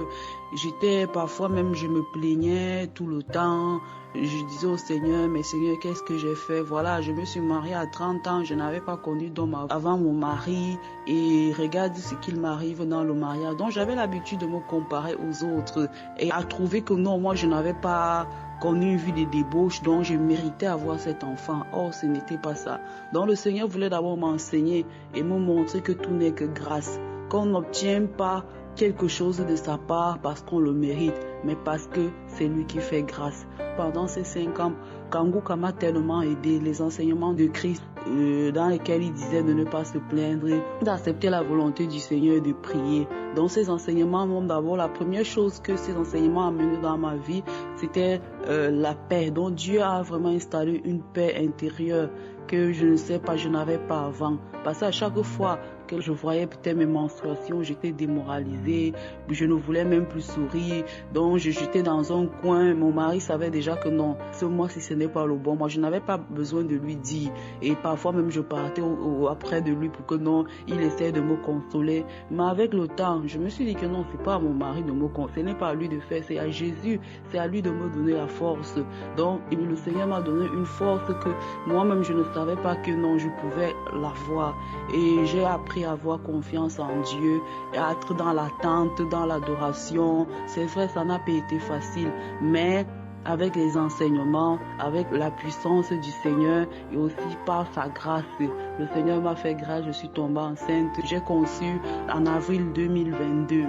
j'étais parfois même, je me plaignais tout le temps. Je disais au Seigneur, mais Seigneur, qu'est-ce que j'ai fait? Voilà, je me suis mariée à 30 ans, je n'avais pas connu d'homme avant mon mari. Et regarde ce qu'il m'arrive dans le mariage. Donc j'avais l'habitude de me comparer aux autres et à trouver que non, moi je n'avais pas connu une vie de débauche, donc je méritais avoir cet enfant. Or, ce n'était pas ça. Donc le Seigneur voulait d'abord m'enseigner et me montrer que tout n'est que grâce. Qu'on n'obtient pas quelque chose de sa part parce qu'on le mérite, mais parce que c'est lui qui fait grâce. Pendant ces 5 ans, Kanguka m'a tellement aidé, les enseignements de Christ dans lesquels il disait de ne pas se plaindre, d'accepter la volonté du Seigneur et de prier. Donc ces enseignements, d'abord, la première chose que ces enseignements ont amené dans ma vie, c'était la paix. Donc Dieu a vraiment installé une paix intérieure que je ne sais pas, je n'avais pas avant. Parce qu'à chaque fois que je voyais peut-être mes menstruations, j'étais démoralisée, je ne voulais même plus sourire, donc j'étais dans un coin, mon mari savait déjà que non, ce mois-ci ce n'est pas le bon mois, je n'avais pas besoin de lui dire, et parfois même je partais après de lui pour que non, il essaie de me consoler, mais avec le temps, je me suis dit que non, c'est pas à mon mari de me consoler, ce n'est pas à lui de faire, c'est à Jésus, c'est à lui de me donner la force. Donc le Seigneur m'a donné une force que moi-même je ne savais pas que non, je pouvais l'avoir, et j'ai appris à avoir confiance en Dieu, et à être dans l'attente, dans l'adoration. C'est vrai, ça n'a pas été facile, mais avec les enseignements, avec la puissance du Seigneur et aussi par sa grâce, le Seigneur m'a fait grâce, je suis tombée enceinte. J'ai conçu en avril 2022.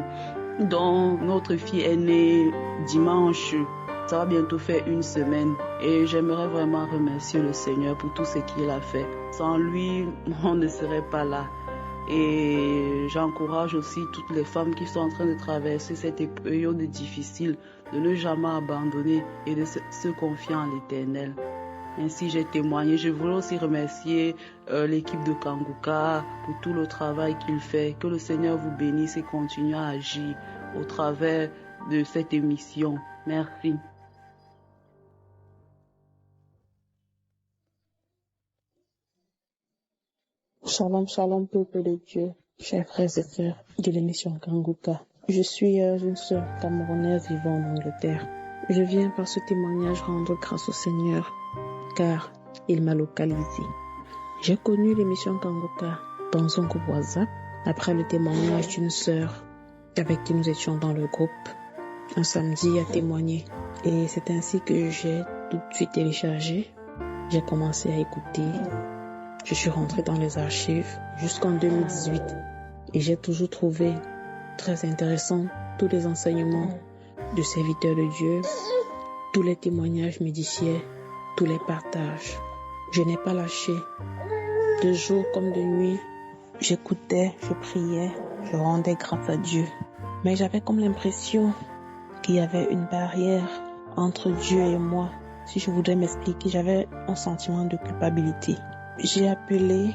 Donc notre fille est née dimanche. Ça va bientôt faire 1 semaine et j'aimerais vraiment remercier le Seigneur pour tout ce qu'il a fait. Sans lui, on ne serait pas là. Et j'encourage aussi toutes les femmes qui sont en train de traverser cette période difficile de ne jamais abandonner et de se confier en l'Éternel. Ainsi j'ai témoigné. Je voulais aussi remercier l'équipe de Kanguka pour tout le travail qu'il fait. Que le Seigneur vous bénisse et continue à agir au travers de cette émission. Merci. Shalom, shalom, peuple de Dieu, chers frères et sœurs de l'émission Kanguka. Je suis une sœur camerounaise vivant en Angleterre. Je viens par ce témoignage rendre grâce au Seigneur, car il m'a localisé. J'ai connu l'émission Kanguka dans un groupe WhatsApp, après le témoignage d'une sœur avec qui nous étions dans le groupe. Un samedi a témoigné, et c'est ainsi que j'ai tout de suite téléchargé. J'ai commencé à écouter. Je suis rentrée dans les archives jusqu'en 2018 et j'ai toujours trouvé très intéressant tous les enseignements de serviteurs de Dieu, tous les témoignages m'édifiaient, tous les partages. Je n'ai pas lâché. De jour comme de nuit, j'écoutais, je priais, je rendais grâce à Dieu. Mais j'avais comme l'impression qu'il y avait une barrière entre Dieu et moi. Si je voudrais m'expliquer, j'avais un sentiment de culpabilité. J'ai appelé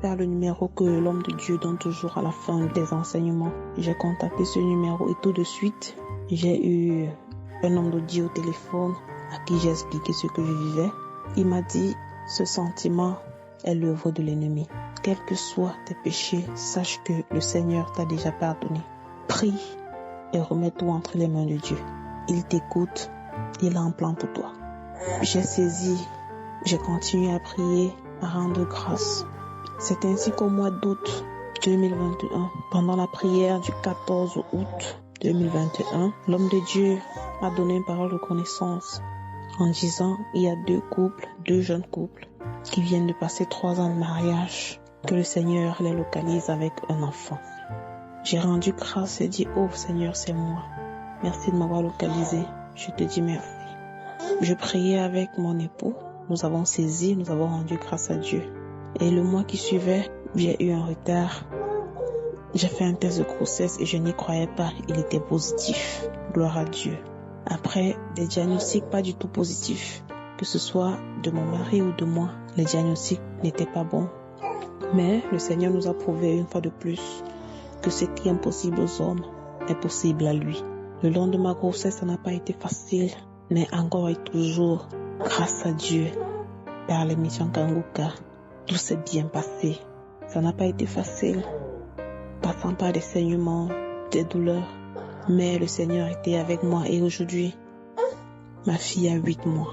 par le numéro que l'homme de Dieu donne toujours à la fin des enseignements. J'ai contacté ce numéro et tout de suite, j'ai eu un homme de Dieu au téléphone à qui j'ai expliqué ce que je vivais. Il m'a dit, ce sentiment est l'œuvre de l'ennemi. Quels que soient tes péchés, sache que le Seigneur t'a déjà pardonné. Prie et remets-toi entre les mains de Dieu. Il t'écoute, il a un plan pour toi. J'ai saisi, j'ai continué à prier, à rendre grâce. C'est ainsi qu'au mois d'août 2021, pendant la prière du 14 août 2021, l'homme de Dieu a donné une parole de connaissance en disant il y a deux jeunes couples qui viennent de passer 3 ans de mariage, que le Seigneur les localise avec un enfant. J'ai rendu grâce et dit oh Seigneur, c'est moi. Merci de m'avoir localisé. Je te dis merci. Je priais avec mon époux. Nous avons saisi, nous avons rendu grâce à Dieu. Et le mois qui suivait, j'ai eu un retard. J'ai fait un test de grossesse et je n'y croyais pas. Il était positif. Gloire à Dieu. Après, des diagnostics pas du tout positifs. Que ce soit de mon mari ou de moi, les diagnostics n'étaient pas bons. Mais le Seigneur nous a prouvé une fois de plus que ce qui est impossible aux hommes est possible à lui. Le long de ma grossesse, ça n'a pas été facile, mais encore et toujours, grâce à Dieu, par l'émission Kanguka, tout s'est bien passé. Ça n'a pas été facile, passant par des saignements, des douleurs. Mais le Seigneur était avec moi et aujourd'hui, ma fille a 8 mois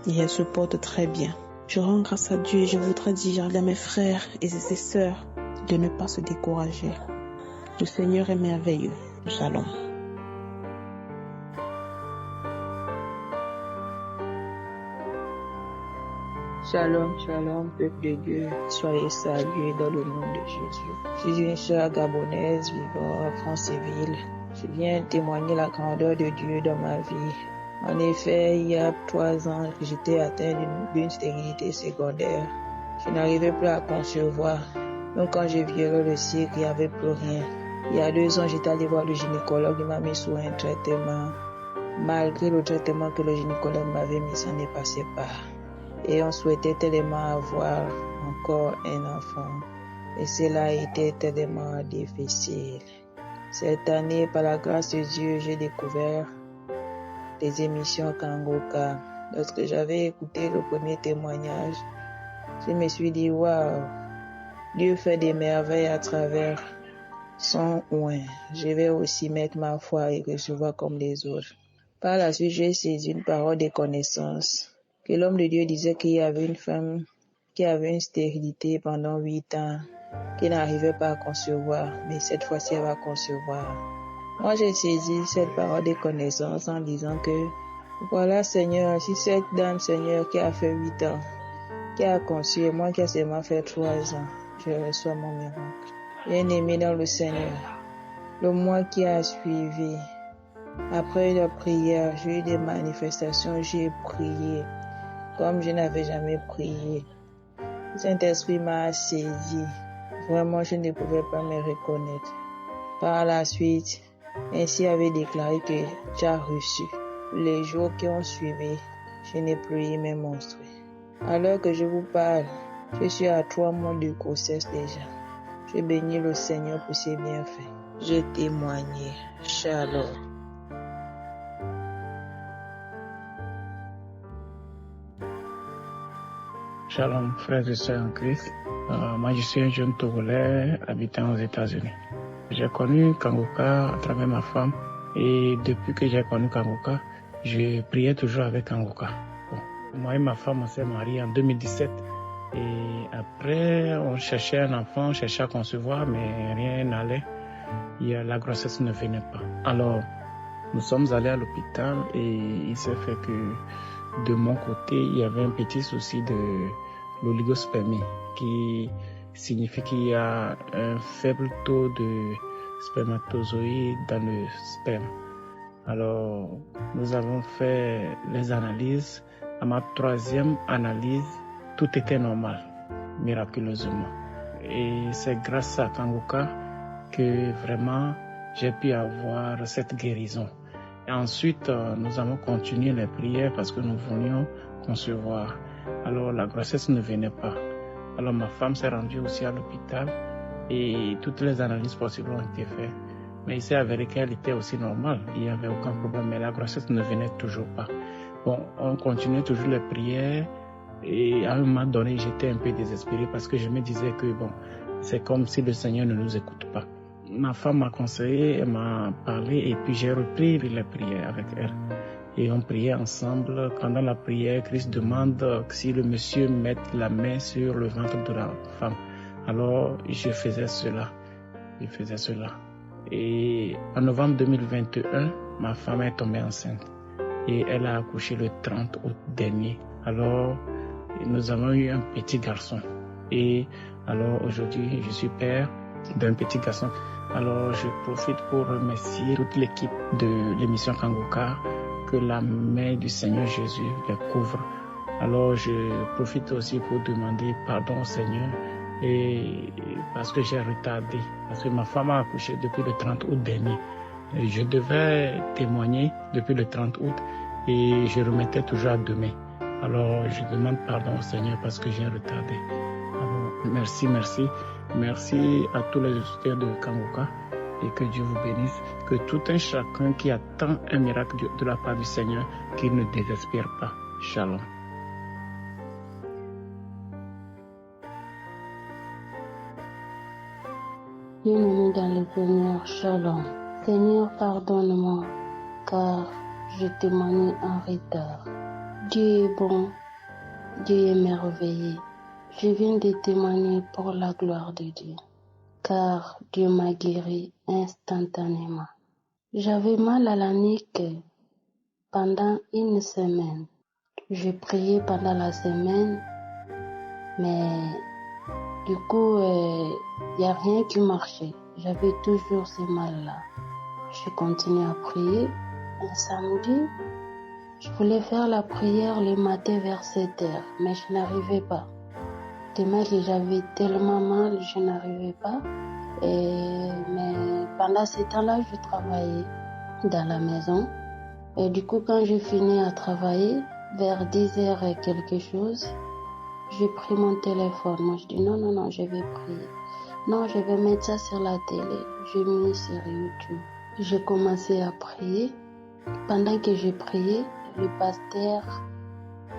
et elle se porte très bien. Je rends grâce à Dieu et je voudrais dire à mes frères et ses sœurs de ne pas se décourager. Le Seigneur est merveilleux. Shalom. Shalom, shalom, peuple de Dieu, soyez salués dans le nom de Jésus. Je suis une sœur gabonaise vivant en France-Ville. Je viens témoigner la grandeur de Dieu dans ma vie. En effet, il y a 3 ans que j'étais atteint d'une stérilité secondaire. Je n'arrivais plus à concevoir. Donc quand j'ai violé le cycle, il n'y avait plus rien. Il y a 2 ans, j'étais allé voir le gynécologue, il m'a mis sous un traitement. Malgré le traitement que le gynécologue m'avait mis, ça ne passait pas. Et on souhaitait tellement avoir encore un enfant. Et cela a été tellement difficile. Cette année, par la grâce de Dieu, j'ai découvert les émissions Kangoka. Lorsque j'avais écouté le premier témoignage, je me suis dit, waouh, Dieu fait des merveilles à travers son oint. Je vais aussi mettre ma foi et recevoir comme les autres. Par la suite, j'ai saisi une parole de connaissance que l'homme de Dieu disait qu'il y avait une femme qui avait une stérilité pendant 8 ans, qui n'arrivait pas à concevoir, mais cette fois-ci elle va concevoir. Moi j'ai saisi cette parole de connaissance en disant que voilà Seigneur, si cette dame Seigneur qui a fait 8 ans, qui a conçu et moi qui a seulement fait 3 ans, je reçois mon miracle. Bien-aimé dans le Seigneur, le mois qui a suivi, après la prière, j'ai eu des manifestations, j'ai prié comme je n'avais jamais prié. Le Saint-Esprit m'a saisi. Vraiment, je ne pouvais pas me reconnaître. Par la suite, ainsi avait déclaré que j'ai reçu. Les jours qui ont suivi, je n'ai plus eu mes monstres. Alors que je vous parle, je suis à 3 mois de grossesse déjà. Je bénis le Seigneur pour ses bienfaits. Je témoigne. Shalom. Shalom, frères et sœurs en Christ. Moi, je suis un jeune Togolais habitant aux États-Unis. J'ai connu Kangoka à travers ma femme et depuis que j'ai connu Kangoka, je priais toujours avec Kangoka. Bon, moi et ma femme, on s'est mariés en 2017 et après, on cherchait un enfant, on cherchait à concevoir, mais rien n'allait. La grossesse ne venait pas. Alors, nous sommes allés à l'hôpital et il s'est fait que de mon côté, il y avait un petit souci de l'oligospermie qui signifie qu'il y a un faible taux de spermatozoïdes dans le sperme. Alors, nous avons fait les analyses. À ma 3e analyse, tout était normal, miraculeusement. Et c'est grâce à Kangoka que vraiment j'ai pu avoir cette guérison. Et ensuite, nous avons continué les prières parce que nous voulions concevoir. Alors, la grossesse ne venait pas. Alors, ma femme s'est rendue aussi à l'hôpital et toutes les analyses possibles ont été faites. Mais il s'est avéré qu'elle était aussi normale. Il n'y avait aucun problème, mais la grossesse ne venait toujours pas. Bon, on continuait toujours les prières et à un moment donné, j'étais un peu désespéré parce que je me disais que bon, c'est comme si le Seigneur ne nous écoute pas. Ma femme m'a conseillé, elle m'a parlé et puis j'ai repris les prières avec elle. Et on priait ensemble. Pendant la prière, Christ demande si le monsieur mette la main sur le ventre de la femme. Alors, je faisais cela. Et en novembre 2021, ma femme est tombée enceinte. Et elle a accouché le 30 août dernier. Alors, nous avons eu un petit garçon. Et alors, aujourd'hui, je suis père d'un petit garçon. Alors, je profite pour remercier toute l'équipe de l'émission Kangoka, que la main du Seigneur Jésus les couvre. Alors, je profite aussi pour demander pardon au Seigneur et parce que j'ai retardé, parce que ma femme a accouché depuis le 30 août dernier. Et je devais témoigner depuis le 30 août et je remettais toujours à demain. Alors, je demande pardon au Seigneur parce que j'ai retardé. Alors, merci. Merci à tous les auditeurs de Kangoka et que Dieu vous bénisse. Que tout un chacun qui attend un miracle de la part du Seigneur, qu'il ne désespère pas. Shalom. Bien-aimé dans le Seigneur, Shalom. Seigneur, pardonne-moi, car je témoigne en retard. Dieu est bon, Dieu est merveilleux. Je viens de témoigner pour la gloire de Dieu, car Dieu m'a guéri instantanément. J'avais mal à la nuque pendant une semaine. J'ai prié pendant la semaine, mais du coup, y a rien qui marchait. J'avais toujours ce mal-là. J'ai continué à prier. Un samedi, je voulais faire la prière le matin vers 7h, mais je n'arrivais pas. Tellement que j'avais tellement mal, je n'arrivais pas. Mais pendant ce temps-là, je travaillais dans la maison. Et du coup, quand j'ai fini à travailler, vers 10h et quelque chose, j'ai pris mon téléphone. Moi, je dis non, je vais prier. Non, je vais mettre ça sur la télé. J'ai mis sur YouTube. J'ai commencé à prier. Pendant que j'ai prié, le pasteur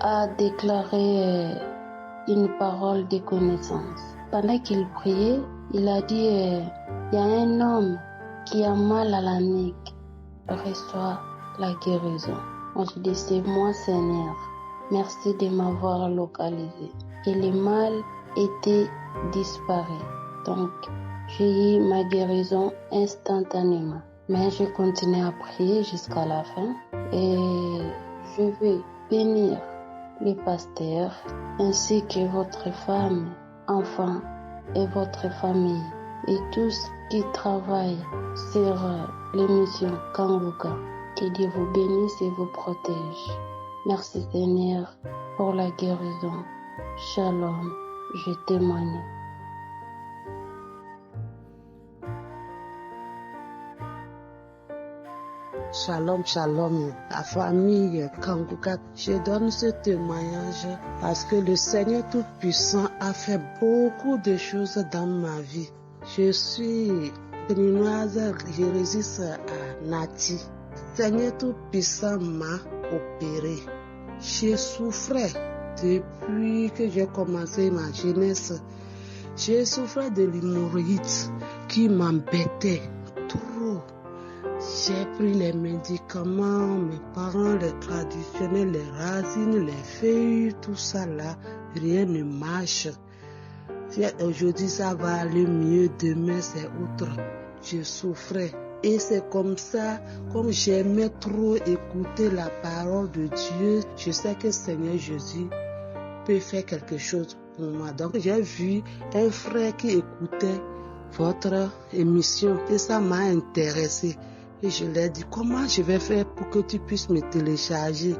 a déclaré une parole de connaissance. Pendant qu'il priait, il a dit il y a un homme qui a mal à la nuque, reçoit la guérison. Moi, je dis c'est moi, Seigneur. Merci de m'avoir localisé. Et le mal était disparu. Donc, j'ai eu ma guérison instantanément. Mais je continue à prier jusqu'à la fin. Et je vais bénir les pasteurs ainsi que votre femme, enfants et votre famille et tous qui travaillent sur l'émission Kanguka. Que Dieu vous bénisse et vous protège. Merci Seigneur pour la guérison. Shalom, je témoigne. Shalom, shalom, la famille Kanguka. Je donne ce témoignage parce que le Seigneur Tout-Puissant a fait beaucoup de choses dans ma vie. Je suis béninoise, je résiste à Nati. Seigneur Tout-Puissant m'a opéré. Je souffrais depuis que j'ai commencé ma jeunesse. Je souffrais de l'hémorroïde qui m'embêtait trop. J'ai pris les médicaments, mes parents, les traditionnels, les racines, les feuilles, tout ça là, rien ne marche. Aujourd'hui ça va aller mieux, demain c'est autre. Je souffrais. Et c'est comme ça, comme j'aimais trop écouter la parole de Dieu, je sais que Seigneur Jésus peut faire quelque chose pour moi. Donc j'ai vu un frère qui écoutait votre émission et ça m'a intéressé. Et je lui ai dit, comment je vais faire pour que tu puisses me télécharger?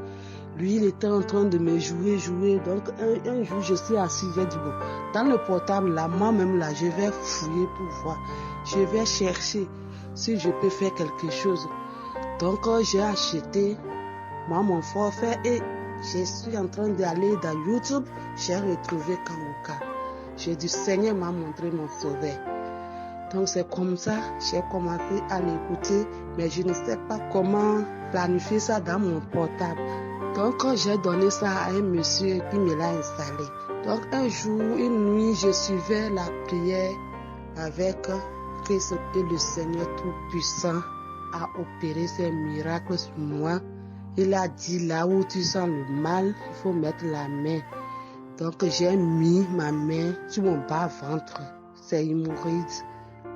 Lui, il était en train de me jouer. Donc un jour, je suis assis, j'ai dit, bon, dans le portable, là, moi-même, là, je vais fouiller pour voir. Je vais chercher si je peux faire quelque chose. Donc j'ai acheté moi mon forfait et je suis en train d'aller dans YouTube. J'ai retrouvé Kanguka. J'ai dit, Seigneur m'a montré mon sauveur. Donc c'est comme ça, j'ai commencé à l'écouter, mais je ne sais pas comment planifier ça dans mon portable. Donc j'ai donné ça à un monsieur qui me l'a installé. Donc un jour, une nuit, je suivais la prière avec Christ et le Seigneur Tout-Puissant a opéré ses miracles sur moi. Il a dit là où tu sens le mal, il faut mettre la main. Donc j'ai mis ma main sur mon bas-ventre, c'est hémorroïde.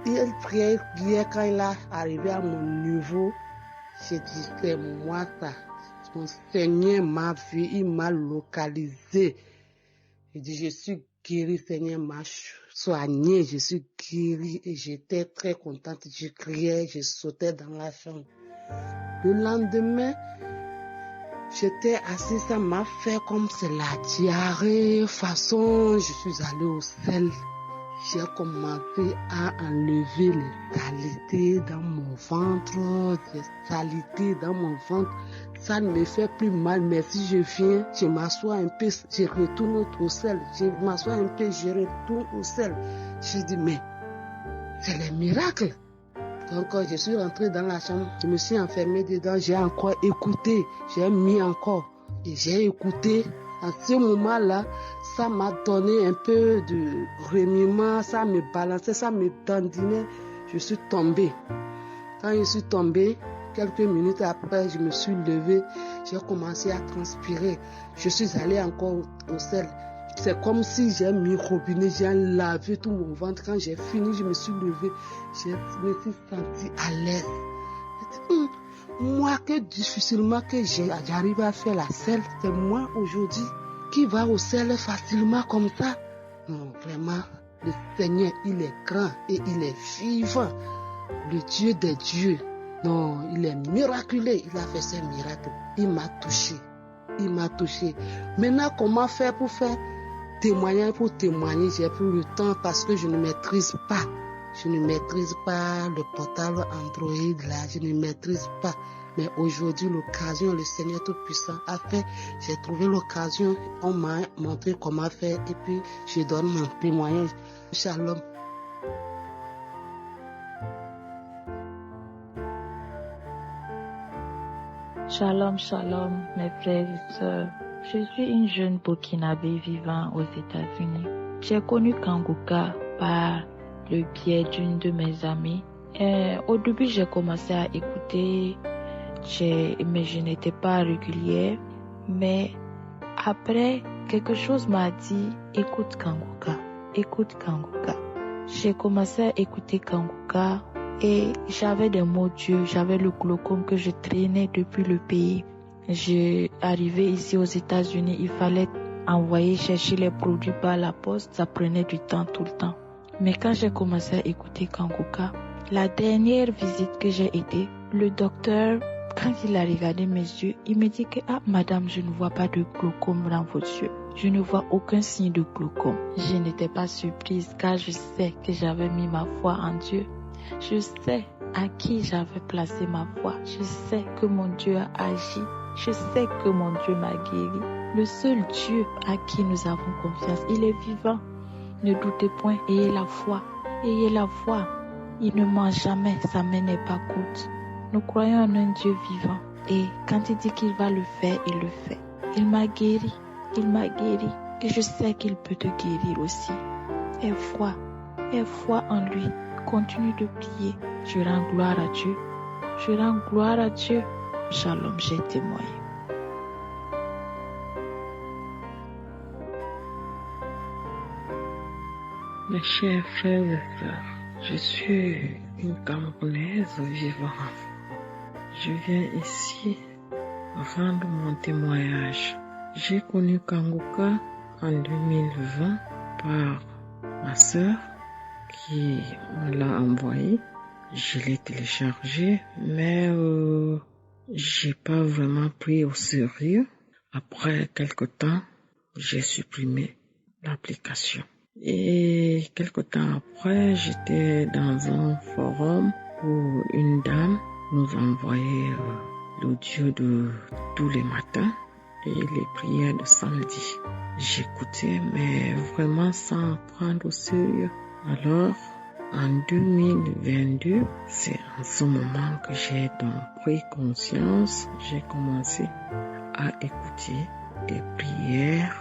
Il priait bien quand il est arrivé à mon niveau. J'ai dit, c'est moi ça. Mon Seigneur m'a vu, il m'a localisé. J'ai dit, je suis guéri, Seigneur m'a soigné, je suis guéri et j'étais très contente. Je criais, je sautais dans la chambre. Le lendemain, j'étais assise, ça m'a fait comme c'est la diarrhée, façon, je suis allée au sel. J'ai commencé à enlever les saletés dans mon ventre, les saletés dans mon ventre. Ça ne me fait plus mal, mais si je viens, je m'assois un peu, je retourne au sel. Je m'assois un peu, je retourne au sel. Je dis, mais c'est les miracles. Donc je suis rentrée dans la chambre, je me suis enfermée dedans, j'ai encore écouté, j'ai mis encore. Et j'ai écouté À ce moment-là, ça m'a donné un peu de remuement, ça me balançait, ça me dandinait. Je suis tombée. Quand je suis tombée, quelques minutes après, je me suis levée, j'ai commencé à transpirer. Je suis allée encore au sel. C'est comme si j'ai mis robinet, j'ai lavé tout mon ventre. Quand j'ai fini, je me suis levée, je me suis sentie à l'aise. Moi, que difficilement que j'arrive à faire la selle, c'est moi aujourd'hui qui va au sel facilement comme ça. Non, vraiment, le Seigneur, il est grand et il est vivant. Le Dieu des dieux. Non, il est miraculeux, il a fait ses miracles. Il m'a touché. Il m'a touché. Maintenant, comment faire pour faire témoigner, pour témoigner, j'ai plus le temps parce que je ne maîtrise pas. Je ne maîtrise pas le portable Android là, je ne maîtrise pas. Mais aujourd'hui, l'occasion, le Seigneur Tout-Puissant a fait, j'ai trouvé l'occasion, on m'a montré comment faire et puis je donne mon témoignage. Shalom. Shalom, shalom, mes frères et sœurs. Je suis une jeune Burkinabé vivant aux États-Unis. J'ai connu Kanguka par le biais d'une de mes amies. Au début, j'ai commencé à écouter, mais je n'étais pas régulière. Mais après, quelque chose m'a dit, écoute Kanguka, écoute Kanguka. J'ai commencé à écouter Kanguka et j'avais des maux durs, j'avais le glaucome que je traînais depuis le pays. J'ai arrivé ici aux États-Unis, il fallait envoyer chercher les produits par la poste, ça prenait du temps tout le temps. Mais quand j'ai commencé à écouter Kanguka, la dernière visite que j'ai été, le docteur, quand il a regardé mes yeux, il me dit que madame, je ne vois pas de glaucome dans vos yeux. Je ne vois aucun signe de glaucome. Je n'étais pas surprise car je sais que j'avais mis ma foi en Dieu. Je sais à qui j'avais placé ma foi. Je sais que mon Dieu a agi. Je sais que mon Dieu m'a guéri. Le seul Dieu à qui nous avons confiance, il est vivant. Ne doutez point, ayez la foi. Ayez la foi. Il ne ment jamais, sa main n'est pas courte. Nous croyons en un Dieu vivant. Et quand il dit qu'il va le faire, il le fait. Il m'a guéri. Il m'a guéri. Et je sais qu'il peut te guérir aussi. Aie foi. Aie foi en lui. Continue de prier. Je rends gloire à Dieu. Je rends gloire à Dieu. Shalom, j'ai témoigné. Mes chers frères et sœurs, je suis une Camerounaise vivant. Je viens ici rendre mon témoignage. J'ai connu Kanguka en 2020 par ma sœur qui me l'a envoyé. Je l'ai téléchargé, mais j'ai pas vraiment pris au sérieux. Après quelque temps, j'ai supprimé l'application. Et quelque temps après, j'étais dans un forum où une dame nous envoyait l'audio de tous les matins et les prières de samedi. J'écoutais, mais vraiment sans prendre au sérieux. Alors, en 2022, c'est en ce moment que j'ai donc pris conscience. J'ai commencé à écouter des prières,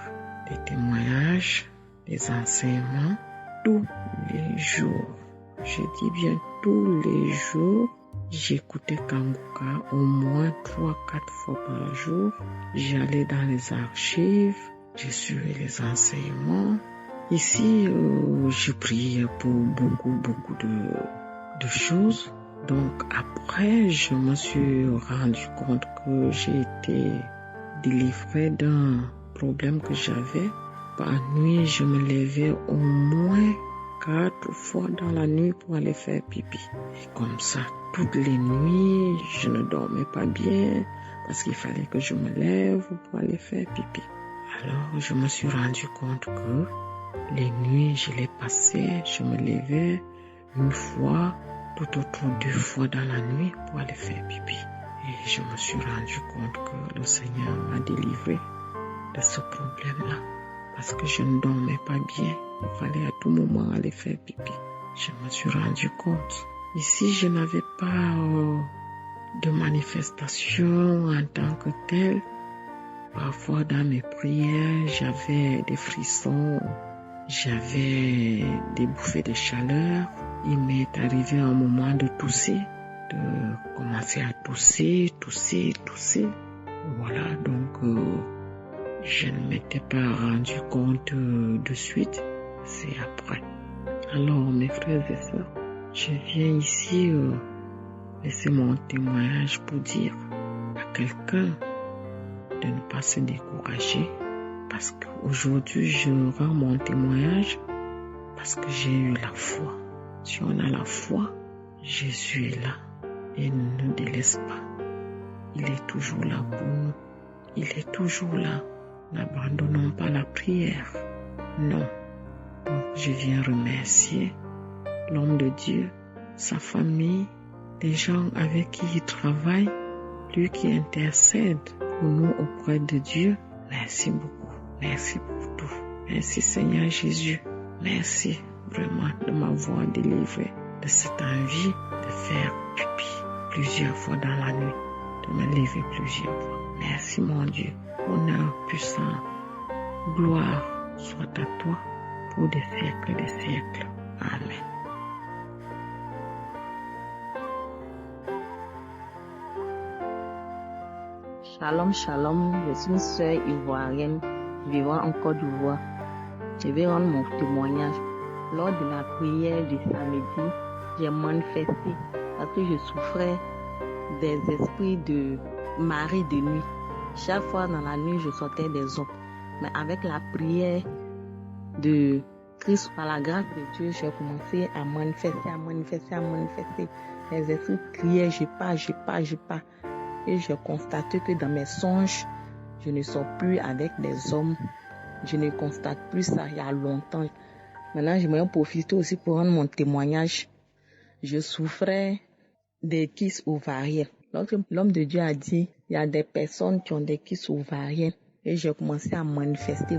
des témoignages, des enseignements tous les jours. Je dis bien tous les jours. J'écoutais Kanguka au moins 3-4 fois par jour. J'allais dans les archives, je suivais les enseignements. Ici, je priais pour beaucoup de choses. Donc après, je me suis rendu compte que j'ai été délivré d'un problème que j'avais. Par nuit, je me levais au moins 4 fois dans la nuit pour aller faire pipi. Et comme ça, toutes les nuits, je ne dormais pas bien parce qu'il fallait que je me lève pour aller faire pipi. Alors, je me suis rendu compte que les nuits, je les passais, je me levais une fois, tout autour 2 fois dans la nuit pour aller faire pipi. Et je me suis rendu compte que le Seigneur m'a délivré de ce problème-là. Parce que je ne dormais pas bien. Il fallait à tout moment aller faire pipi. Je me suis rendu compte. Ici, je n'avais pas de manifestation en tant que telle. parfois dans mes prières, j'avais des frissons, j'avais des bouffées de chaleur. Il m'est arrivé un moment de tousser, de commencer à tousser. Voilà, donc je ne m'étais pas rendu compte de suite, c'est après. Alors mes frères et sœurs, je viens ici laisser mon témoignage pour dire à quelqu'un de ne pas se décourager, parce qu'aujourd'hui je rends mon témoignage parce que j'ai eu la foi. Si on a la foi, Jésus est là et ne nous délaisse pas. Il est toujours là pour nous. Il est toujours là. N'abandonnons pas la prière. Non. Donc je viens remercier l'homme de Dieu, sa famille, les gens avec qui il travaille, lui qui intercède pour nous auprès de Dieu. Merci beaucoup. Merci pour tout. Merci Seigneur Jésus. Merci vraiment de m'avoir délivré de cette envie de faire pipi plusieurs fois dans la nuit, de me lever plusieurs fois. Merci mon Dieu. Honneur puissant, gloire soit à toi pour des siècles et des siècles. Amen. Shalom, shalom, je suis une sœur ivoirienne vivant en Côte d'Ivoire. Je vais rendre mon témoignage. Lors de la prière du samedi, j'ai manifesté parce que je souffrais des esprits de mari de nuit. Chaque fois dans la nuit, je sortais des hommes. Mais avec la prière de Christ, par la grâce de Dieu, j'ai commencé à manifester. Les esprits criaient, je pars. Et j'ai constaté que dans mes songes, je ne sors plus avec des hommes. Je ne constate plus ça il y a longtemps. Maintenant, j'aimerais profiter aussi pour rendre mon témoignage. Je souffrais des kystes ovariens. Lorsque l'homme de Dieu a dit, il y a des personnes qui ont des kystes ovariens. Et j'ai commencé à manifester.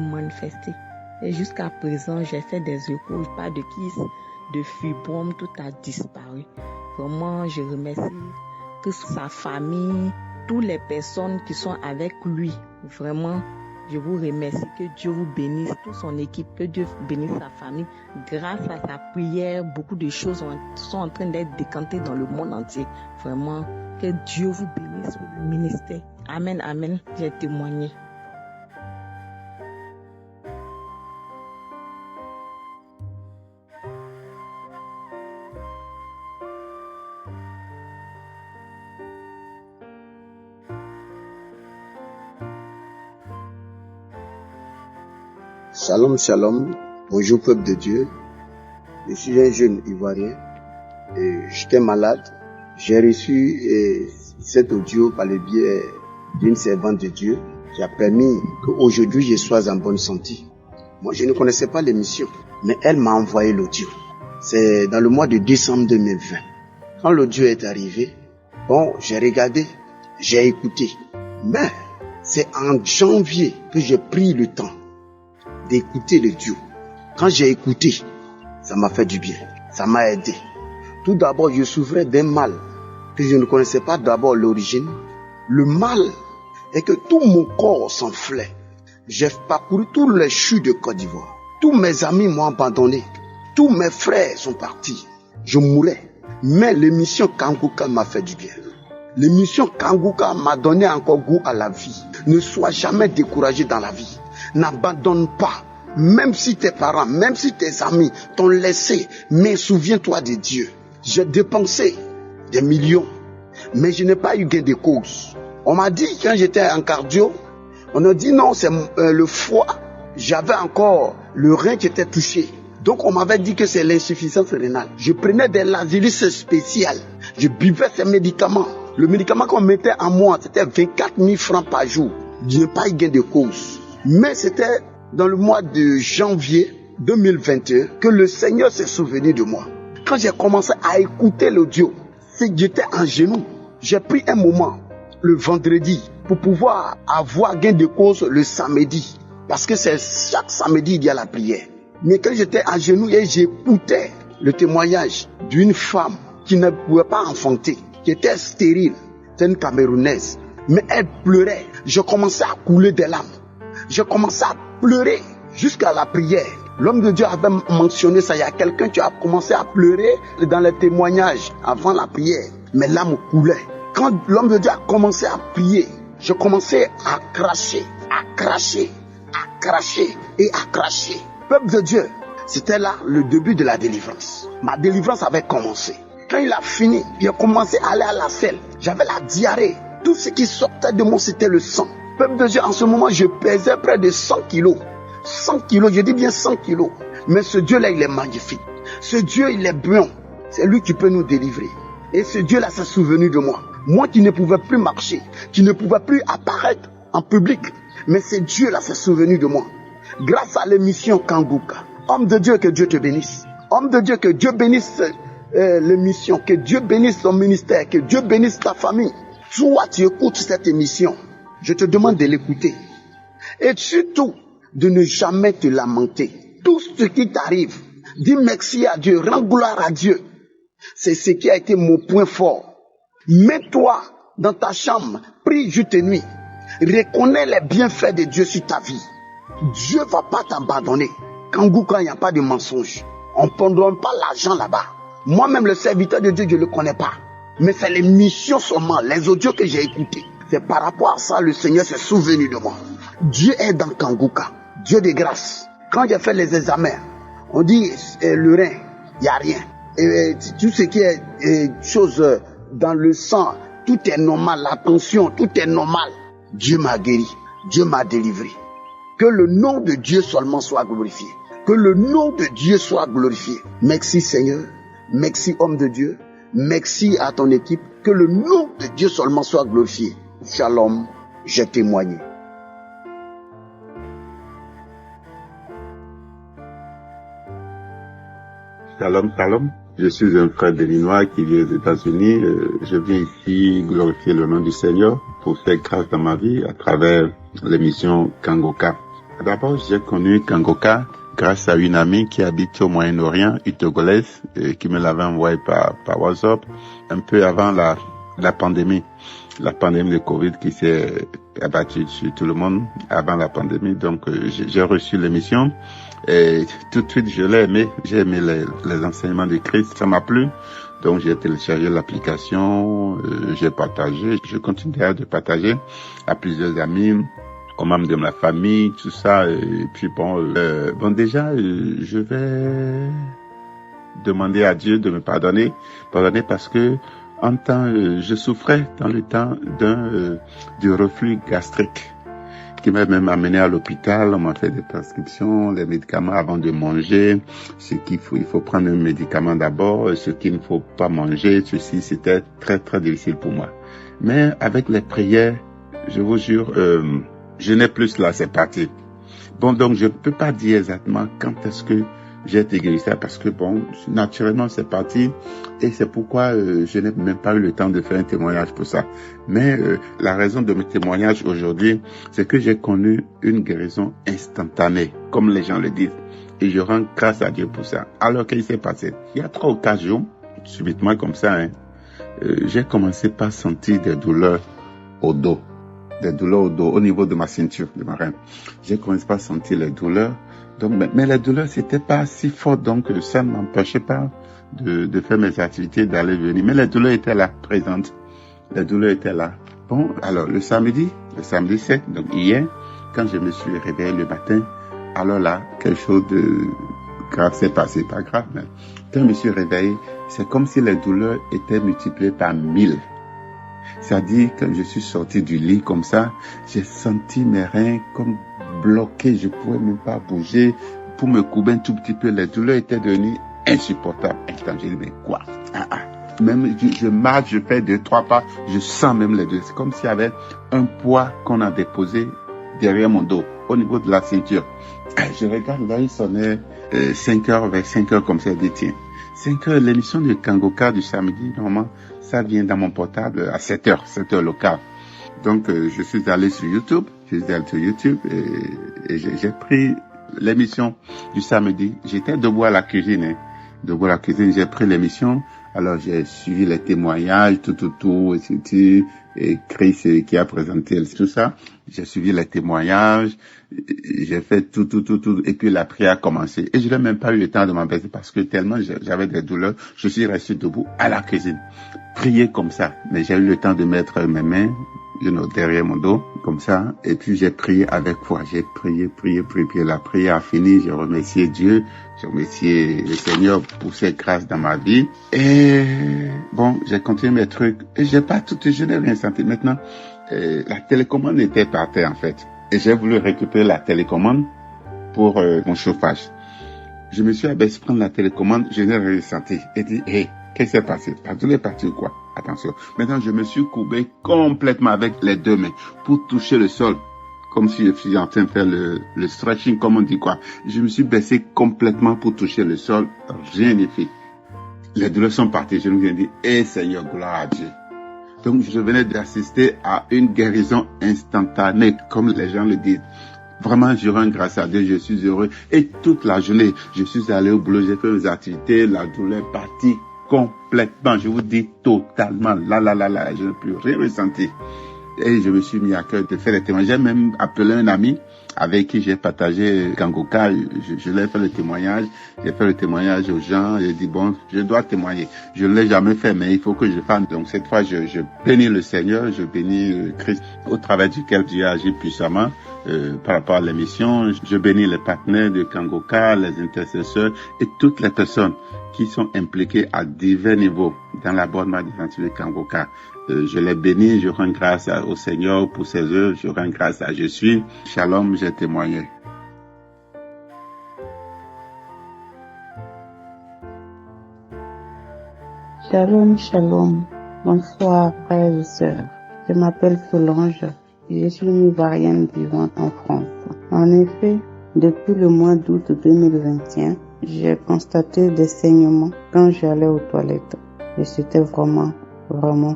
Et jusqu'à présent, j'ai fait des échos, pas de kystes, de fibromes, tout a disparu. Vraiment, je remercie toute sa famille, toutes les personnes qui sont avec lui. Vraiment, je vous remercie, que Dieu vous bénisse, toute son équipe, que Dieu bénisse sa famille. Grâce à sa prière, beaucoup de choses sont en train d'être décantées dans le monde entier. Vraiment, que Dieu vous bénisse pour le ministère. Amen, amen. J'ai témoigné. Shalom, shalom. Bonjour peuple de Dieu. Je suis un jeune Ivoirien et j'étais malade. J'ai reçu cet audio par le biais d'une servante de Dieu qui a permis qu'aujourd'hui je sois en bonne santé. Moi, je ne connaissais pas l'émission, mais elle m'a envoyé l'audio. C'est dans le mois de décembre 2020. Quand l'audio est arrivé, j'ai regardé, j'ai écouté. Mais c'est en janvier que j'ai pris le temps d'écouter l'audio. Quand j'ai écouté, ça m'a fait du bien, ça m'a aidé. Tout d'abord, je souffrais d'un mal que je ne connaissais pas d'abord l'origine. Le mal est que tout mon corps s'enflait. J'ai parcouru tous les chutes de Côte d'Ivoire. Tous mes amis m'ont abandonné. Tous mes frères sont partis. Je mourais. Mais l'émission Kanguka m'a fait du bien. L'émission Kanguka m'a donné encore goût à la vie. Ne sois jamais découragé dans la vie. N'abandonne pas. Même si tes parents, même si tes amis t'ont laissé, mais souviens-toi de Dieu. J'ai dépensé des millions, mais je n'ai pas eu gain de cause. On m'a dit quand j'étais en cardio, on a dit non, c'est le foie. J'avais encore le rein qui était touché. Donc on m'avait dit que c'est l'insuffisance rénale. Je prenais des lazilis spéciales. Je buvais ces médicaments. Le médicament qu'on mettait en moi, c'était 24 000 francs par jour. Je n'ai pas eu gain de cause. Mais c'était dans le mois de janvier 2021 que le Seigneur s'est souvenu de moi. Quand j'ai commencé à écouter l'audio, c'est que j'étais en genoux. J'ai pris un moment le vendredi pour pouvoir avoir gain de cause le samedi. Parce que c'est chaque samedi il y a la prière. Mais quand j'étais en genoux et j'écoutais le témoignage d'une femme qui ne pouvait pas enfanter, qui était stérile, c'est une Camerounaise. Mais elle pleurait. Je commençais à couler des larmes. Je commençais à pleurer jusqu'à la prière. L'homme de Dieu avait mentionné ça. Il y a quelqu'un qui a commencé à pleurer dans les témoignages avant la prière. Mes larmes coulaient. Quand l'homme de Dieu a commencé à prier, je commençais à cracher, à cracher, à cracher et à cracher. Peuple de Dieu, c'était là le début de la délivrance. Ma délivrance avait commencé. Quand il a fini, il a commencé à aller à la selle. J'avais la diarrhée. Tout ce qui sortait de moi, c'était le sang. Peuple de Dieu, en ce moment, je pesais près de 100 kilos. 100 kilos, je dis bien 100 kilos. Mais ce Dieu-là, il est magnifique. Ce Dieu, il est bon. C'est lui qui peut nous délivrer. Et ce Dieu-là s'est souvenu de moi. Moi qui ne pouvais plus marcher, qui ne pouvais plus apparaître en public. Mais ce Dieu-là s'est souvenu de moi. Grâce à l'émission Kanguka. Homme de Dieu, que Dieu te bénisse. Homme de Dieu, que Dieu bénisse l'émission. Que Dieu bénisse ton ministère. Que Dieu bénisse ta famille. Toi, tu écoutes cette émission. Je te demande de l'écouter. Et surtout, de ne jamais te lamenter. Tout ce qui t'arrive, dis merci à Dieu, rends gloire à Dieu. C'est ce qui a été mon point fort. Mets-toi dans ta chambre, prie jour et nuit. Reconnais les bienfaits de Dieu sur ta vie. Dieu ne va pas t'abandonner. Quand il n'y a pas de mensonge, on ne prendra pas l'argent là-bas. Moi-même, le serviteur de Dieu, je ne le connais pas. Mais c'est les missions seulement, les audios que j'ai écoutés. C'est par rapport à ça, le Seigneur s'est souvenu de moi. Dieu est dans Kanguka. Dieu de grâce. Quand j'ai fait les examens, on dit le rein, il n'y a rien. Et tout ce qui est chose dans le sang, tout est normal. La tension, tout est normal. Dieu m'a guéri. Dieu m'a délivré. Que le nom de Dieu seulement soit glorifié. Que le nom de Dieu soit glorifié. Merci Seigneur. Merci homme de Dieu. Merci à ton équipe. Que le nom de Dieu seulement soit glorifié. Shalom, j'ai témoigné. Shalom, shalom. Je suis un frère béninois qui vit aux États-Unis. Je viens ici glorifier le nom du Seigneur pour faire grâce dans ma vie à travers l'émission Kanguka. D'abord, j'ai connu Kanguka grâce à une amie qui habite au Moyen-Orient, une Togolaise, qui me l'avait envoyé par WhatsApp un peu avant la pandémie. La pandémie de Covid qui s'est abattue sur tout le monde avant la pandémie. Donc, j'ai reçu l'émission et tout de suite, je l'ai aimé. J'ai aimé les enseignements de Christ. Ça m'a plu. Donc, j'ai téléchargé l'application, j'ai partagé. Je continue de partager à plusieurs amis, aux membres de ma famille, tout ça. Et puis bon, déjà, je vais demander à Dieu de me pardonner parce que je souffrais dans le temps du reflux gastrique qui m'a même amené à l'hôpital. On m'a fait des prescriptions, les médicaments avant de manger, il faut prendre un médicament d'abord, ce qu'il ne faut pas manger, ceci, c'était très très difficile pour moi. Mais avec les prières, je vous jure, je n'ai plus là, c'est parti. Bon, donc je ne peux pas dire exactement quand est-ce que j'ai été guéri ça parce que bon, naturellement c'est parti et c'est pourquoi je n'ai même pas eu le temps de faire un témoignage pour ça. Mais la raison de mes témoignages aujourd'hui, c'est que j'ai connu une guérison instantanée, comme les gens le disent. Et je rends grâce à Dieu pour ça. Alors qu'est-ce qui s'est passé? Il y a 3 ou 4 jours, subitement comme ça, j'ai commencé par sentir des douleurs au dos. Des douleurs au dos, au niveau de ma ceinture, de ma reine. J'ai commencé par sentir les douleurs. Donc, mais la douleur, c'était pas si fort, donc ça ne m'empêchait pas de faire mes activités, d'aller venir. Mais la douleur était là, présente. La douleur était là. Bon, alors le samedi 7, donc hier, quand je me suis réveillé le matin, alors là, quelque chose de grave s'est passé, pas grave, mais quand je me suis réveillé, c'est comme si les douleurs étaient multipliées par 1000. C'est-à-dire, quand je suis sorti du lit comme ça, j'ai senti mes reins comme bloqués, je pouvais même pas bouger. Pour me couper un tout petit peu, les douleurs étaient devenues insupportables. J'ai dit, mais quoi? Même je marche, je fais 2-3 pas, je sens même les douleurs. C'est comme s'il y avait un poids qu'on a déposé derrière mon dos, au niveau de la ceinture. Je regarde, là, il sonnait 5h, vers 5h comme ça, je dis, tiens, 5h, l'émission de Kanguka du samedi, normalement, ça vient dans mon portable à 7h local. Donc, je suis allé sur YouTube, et j'ai pris l'émission du samedi. J'étais debout à la cuisine, j'ai pris l'émission Alors j'ai suivi les témoignages, tout, et Chris qui a présenté tout ça. J'ai suivi les témoignages, j'ai fait tout, et puis la prière a commencé. Et je n'ai même pas eu le temps de m'abaisser parce que tellement j'avais des douleurs, je suis resté debout à la cuisine, prier comme ça. Mais j'ai eu le temps de mettre mes mains derrière mon dos, comme ça, et puis j'ai prié avec foi. J'ai prié, puis la prière a fini. J'ai remercié Dieu, j'ai remercié le Seigneur pour ses grâces dans ma vie. Et bon, j'ai continué mes trucs et je n'ai rien senti. Maintenant, la télécommande était par terre en fait. Et j'ai voulu récupérer la télécommande pour mon chauffage. Je me suis abaissé prendre la télécommande, je n'ai rien senti. Et dit, hey, qu'est-ce qui s'est passé? La douleur est partie ou quoi? Attention. Maintenant, je me suis courbé complètement avec les deux mains pour toucher le sol. Comme si je suis en train de faire le stretching, comme on dit quoi. Je me suis baissé complètement pour toucher le sol. Rien n'est fait. Les douleurs sont parties. Je me suis dit, eh Seigneur, gloire à Dieu. Donc, je venais d'assister à une guérison instantanée, comme les gens le disent. Vraiment, je rends grâce à Dieu, je suis heureux. Et toute la journée, je suis allé au boulot, j'ai fait mes activités, la douleur est partie complètement. Je vous dis totalement, je n'ai plus rien ressenti. Et je me suis mis à cœur de faire les témoignages. J'ai même appelé un ami avec qui j'ai partagé Kanguka. Je l'ai fait le témoignage. J'ai fait le témoignage aux gens. J'ai dit, bon, je dois témoigner. Je ne l'ai jamais fait, mais il faut que je fasse. Donc cette fois, je bénis le Seigneur, je bénis Christ, au travers duquel Dieu agit puissamment par rapport à l'émission. Je bénis les partenaires de Kanguka, les intercesseurs et toutes les personnes qui sont impliquées à divers niveaux dans l'abordement des entités de Kanguka. Je les bénis, je rends grâce au Seigneur pour ses œuvres, je rends grâce à Jésus. Shalom, j'ai témoigné. Shalom. Bonsoir, frères et sœurs. Je m'appelle Solange. Je suis une Ivoirienne vivant en France. En effet, depuis le mois d'août 2021, j'ai constaté des saignements quand j'allais aux toilettes. Et c'était vraiment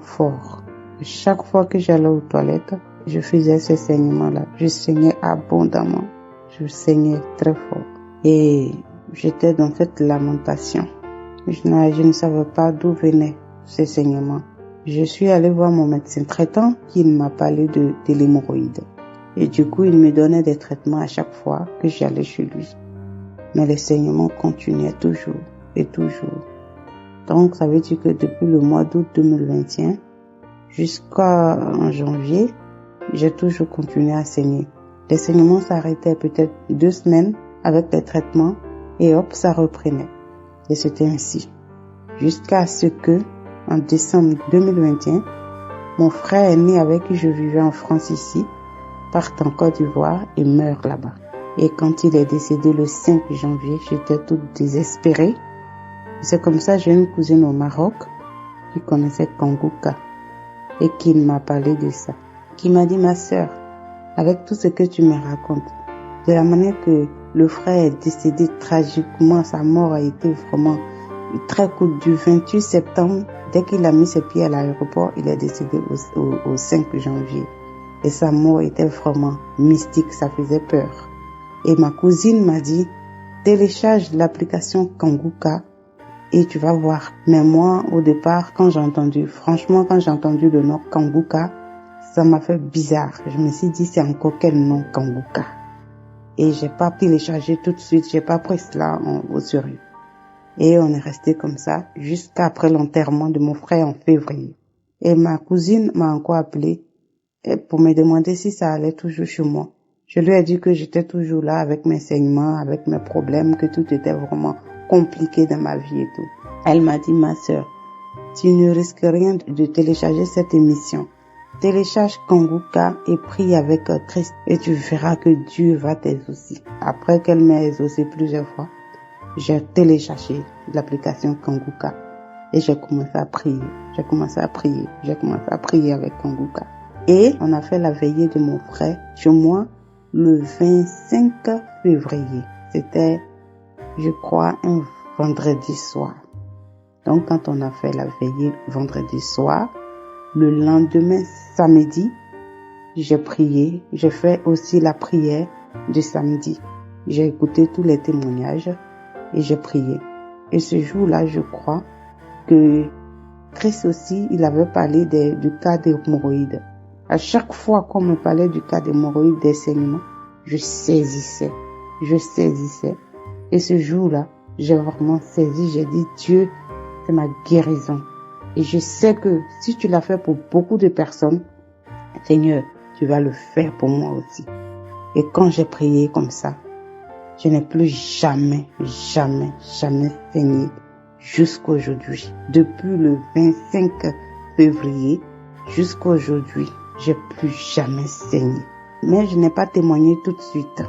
fort. Chaque fois que j'allais aux toilettes, je faisais ces saignements-là. Je saignais abondamment. Je saignais très fort. Et j'étais dans cette lamentation. Je ne savais pas d'où venaient ces saignements. Je suis allée voir mon médecin traitant qui m'a parlé de l'hémorroïde. Et du coup, il me donnait des traitements à chaque fois que j'allais chez lui. Mais les saignements continuaient toujours et toujours. Donc, ça veut dire que depuis le mois d'août 2021 jusqu'en janvier, j'ai toujours continué à saigner. Les saignements s'arrêtaient peut-être 2 semaines avec les traitements et hop, ça reprenait. Et c'était ainsi. Jusqu'à ce que, en décembre 2021, mon frère aîné avec qui je vivais en France ici, parte en Côte d'Ivoire et meurt là-bas. Et quand il est décédé le 5 janvier, j'étais toute désespérée. C'est comme ça, j'ai une cousine au Maroc qui connaissait Kanguka et qui m'a parlé de ça. Qui m'a dit, ma sœur, avec tout ce que tu me racontes, de la manière que le frère est décédé tragiquement, sa mort a été vraiment très courte. Du 28 septembre, dès qu'il a mis ses pieds à l'aéroport, il est décédé au 5 janvier. Et sa mort était vraiment mystique, ça faisait peur. Et ma cousine m'a dit, télécharge l'application Kanguka et tu vas voir. Mais moi, au départ, quand j'ai entendu le nom Kanguka, ça m'a fait bizarre. Je me suis dit, c'est encore quel nom Kanguka? Et j'ai pas téléchargé tout de suite, j'ai pas pris cela au sérieux. Et on est resté comme ça jusqu'après l'enterrement de mon frère en février. Et ma cousine m'a encore appelé pour me demander si ça allait toujours chez moi. Je lui ai dit que j'étais toujours là avec mes saignements, avec mes problèmes, que tout était vraiment compliqué dans ma vie et tout. Elle m'a dit, ma sœur, tu ne risques rien de télécharger cette émission. Télécharge Kanguka et prie avec Christ et tu verras que Dieu va t'exaucer. Après qu'elle m'ait exaucé plusieurs fois, j'ai téléchargé l'application Kanguka et j'ai commencé à prier. J'ai commencé à prier avec Kanguka. Et on a fait la veillée de mon frère chez moi le 25 février. C'était, je crois, un vendredi soir. Donc quand on a fait la veillée vendredi soir, le lendemain samedi, j'ai prié. J'ai fait aussi la prière du samedi. J'ai écouté tous les témoignages et j'ai prié. Et ce jour-là, je crois, que Christ aussi, il avait parlé du cas d'hémorroïdes. À chaque fois qu'on me parlait du cas d'hémorroïdes, des saignements, je saisissais. Et ce jour-là, j'ai vraiment saisi, j'ai dit, Dieu, c'est ma guérison. Et je sais que si tu l'as fait pour beaucoup de personnes, Seigneur, tu vas le faire pour moi aussi. Et quand j'ai prié comme ça, je n'ai plus jamais saigné jusqu'à aujourd'hui. Depuis le 25 février jusqu'à aujourd'hui, j'ai plus jamais saigné. Mais je n'ai pas témoigné tout de suite.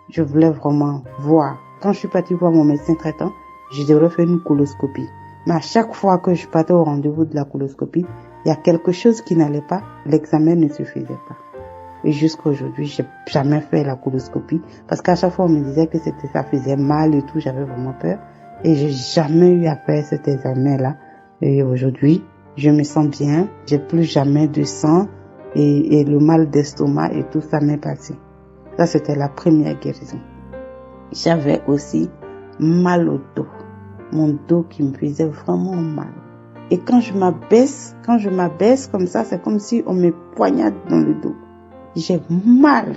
Je voulais vraiment voir. Quand je suis partie voir mon médecin traitant, je devrais faire une coloscopie. Mais à chaque fois que je partais au rendez-vous de la coloscopie, il y a quelque chose qui n'allait pas, l'examen ne se faisait pas. Et jusqu'à aujourd'hui, j'ai jamais fait la coloscopie parce qu'à chaque fois on me disait que ça faisait mal et tout, j'avais vraiment peur. Et j'ai jamais eu à faire cet examen-là. Et aujourd'hui, je me sens bien, j'ai plus jamais de sang et le mal d'estomac et tout ça m'est passé. Ça, c'était la première guérison. J'avais aussi mal au dos. Mon dos qui me faisait vraiment mal. Et quand je m'abaisse comme ça, c'est comme si on me poignarde dans le dos. J'ai mal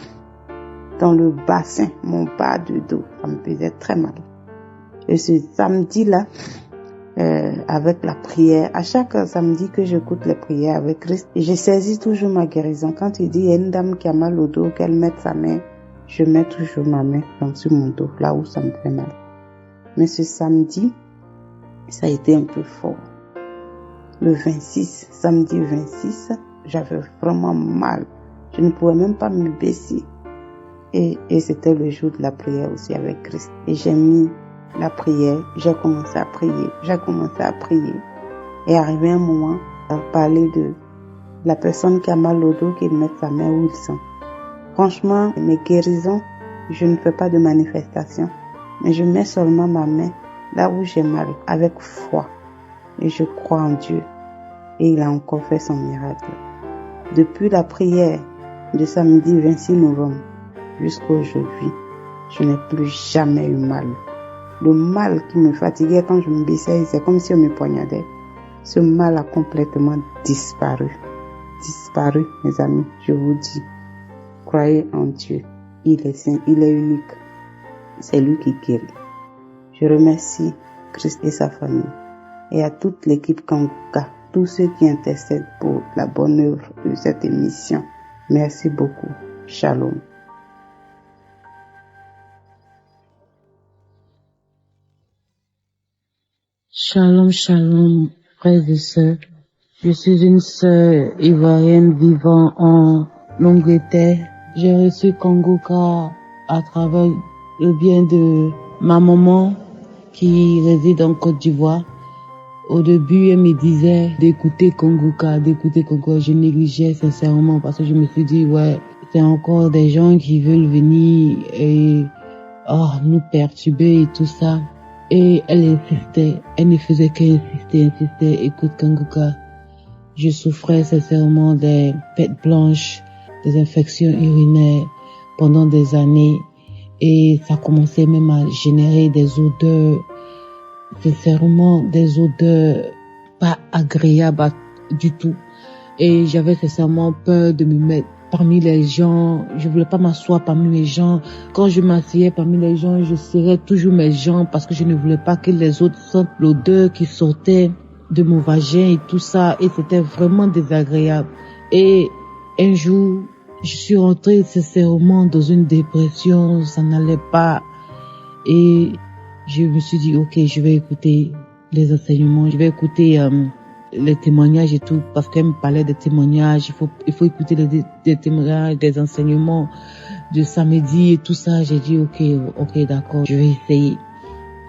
dans le bassin, mon bas de dos. Ça me faisait très mal. Et ce samedi-là, avec la prière, à chaque samedi que j'écoute les prières avec Christ, je saisis toujours ma guérison. Quand il dit, il y a une dame qui a mal au dos, qu'elle mette sa main, je mets toujours ma main sur mon dos, là où ça me fait mal. Mais ce samedi, ça a été un peu fort. Le 26, samedi 26, j'avais vraiment mal. Je ne pouvais même pas me baisser. Et c'était le jour de la prière aussi avec Christ. Et j'ai mis la prière, j'ai commencé à prier. Et arrivé un moment, à parler de la personne qui a mal au dos, qu'il mette sa main où il sent. Franchement, mes guérisons, je ne fais pas de manifestation, mais je mets seulement ma main là où j'ai mal, avec foi. Et je crois en Dieu. Et il a encore fait son miracle. Depuis la prière de samedi 26 novembre jusqu'à aujourd'hui, je n'ai plus jamais eu mal. Le mal qui me fatiguait quand je me baissais, c'est comme si on me poignardait. Ce mal a complètement disparu. Disparu, mes amis, je vous dis. Croyez en Dieu. Il est saint, il est unique. C'est lui qui guérit. Je remercie Christ et sa famille et à toute l'équipe Kanguka, tous ceux qui intercèdent pour la bonne œuvre de cette émission. Merci beaucoup. Shalom. Shalom, shalom, frères et sœurs. Je suis une sœur ivoirienne vivant en Angleterre. J'ai reçu Kanguka à travers le bien de ma maman qui réside en Côte d'Ivoire. Au début, elle me disait d'écouter Kanguka. Je négligeais sincèrement parce que je me suis dit, ouais, c'est encore des gens qui veulent venir et nous perturber et tout ça. Et elle insistait, elle ne faisait qu'insister, écoute Kanguka. Je souffrais sincèrement des pètes blanches, des infections urinaires pendant des années et ça commençait même à générer des odeurs, sincèrement des odeurs pas agréables du tout. Et j'avais sincèrement peur de me mettre parmi les gens, je voulais pas m'asseoir parmi les gens. Quand je m'asseyais parmi les gens, je serrais toujours mes jambes parce que je ne voulais pas que les autres sentent l'odeur qui sortait de mon vagin et tout ça. Et c'était vraiment désagréable. Et un jour, je suis rentrée sincèrement dans une dépression, ça n'allait pas. Et je me suis dit, ok, je vais écouter les enseignements, je vais écouter les témoignages et tout, parce qu'elle me parlait des témoignages, il faut écouter les témoignages, des enseignements de samedi et tout ça. J'ai dit ok, d'accord, je vais essayer.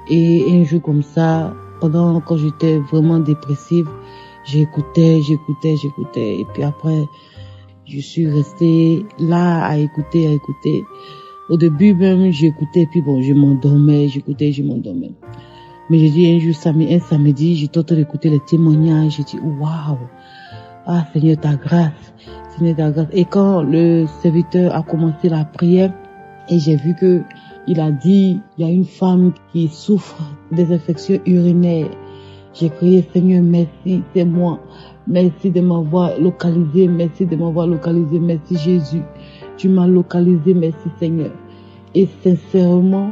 Et un jour comme ça, quand j'étais vraiment dépressive, j'écoutais, et puis après, je suis restée là à écouter. Au début même, j'écoutais, puis bon, je m'endormais. Mais j'ai dit un samedi, j'étais en train d'écouter les témoignages, j'ai dit, waouh, Seigneur ta grâce. Et quand le serviteur a commencé la prière, et j'ai vu il a dit, il y a une femme qui souffre des infections urinaires, J'ai crié, Seigneur, merci, c'est moi. Merci de m'avoir localisé, merci de m'avoir localisé, merci Jésus. Tu m'as localisé, merci Seigneur. Et sincèrement,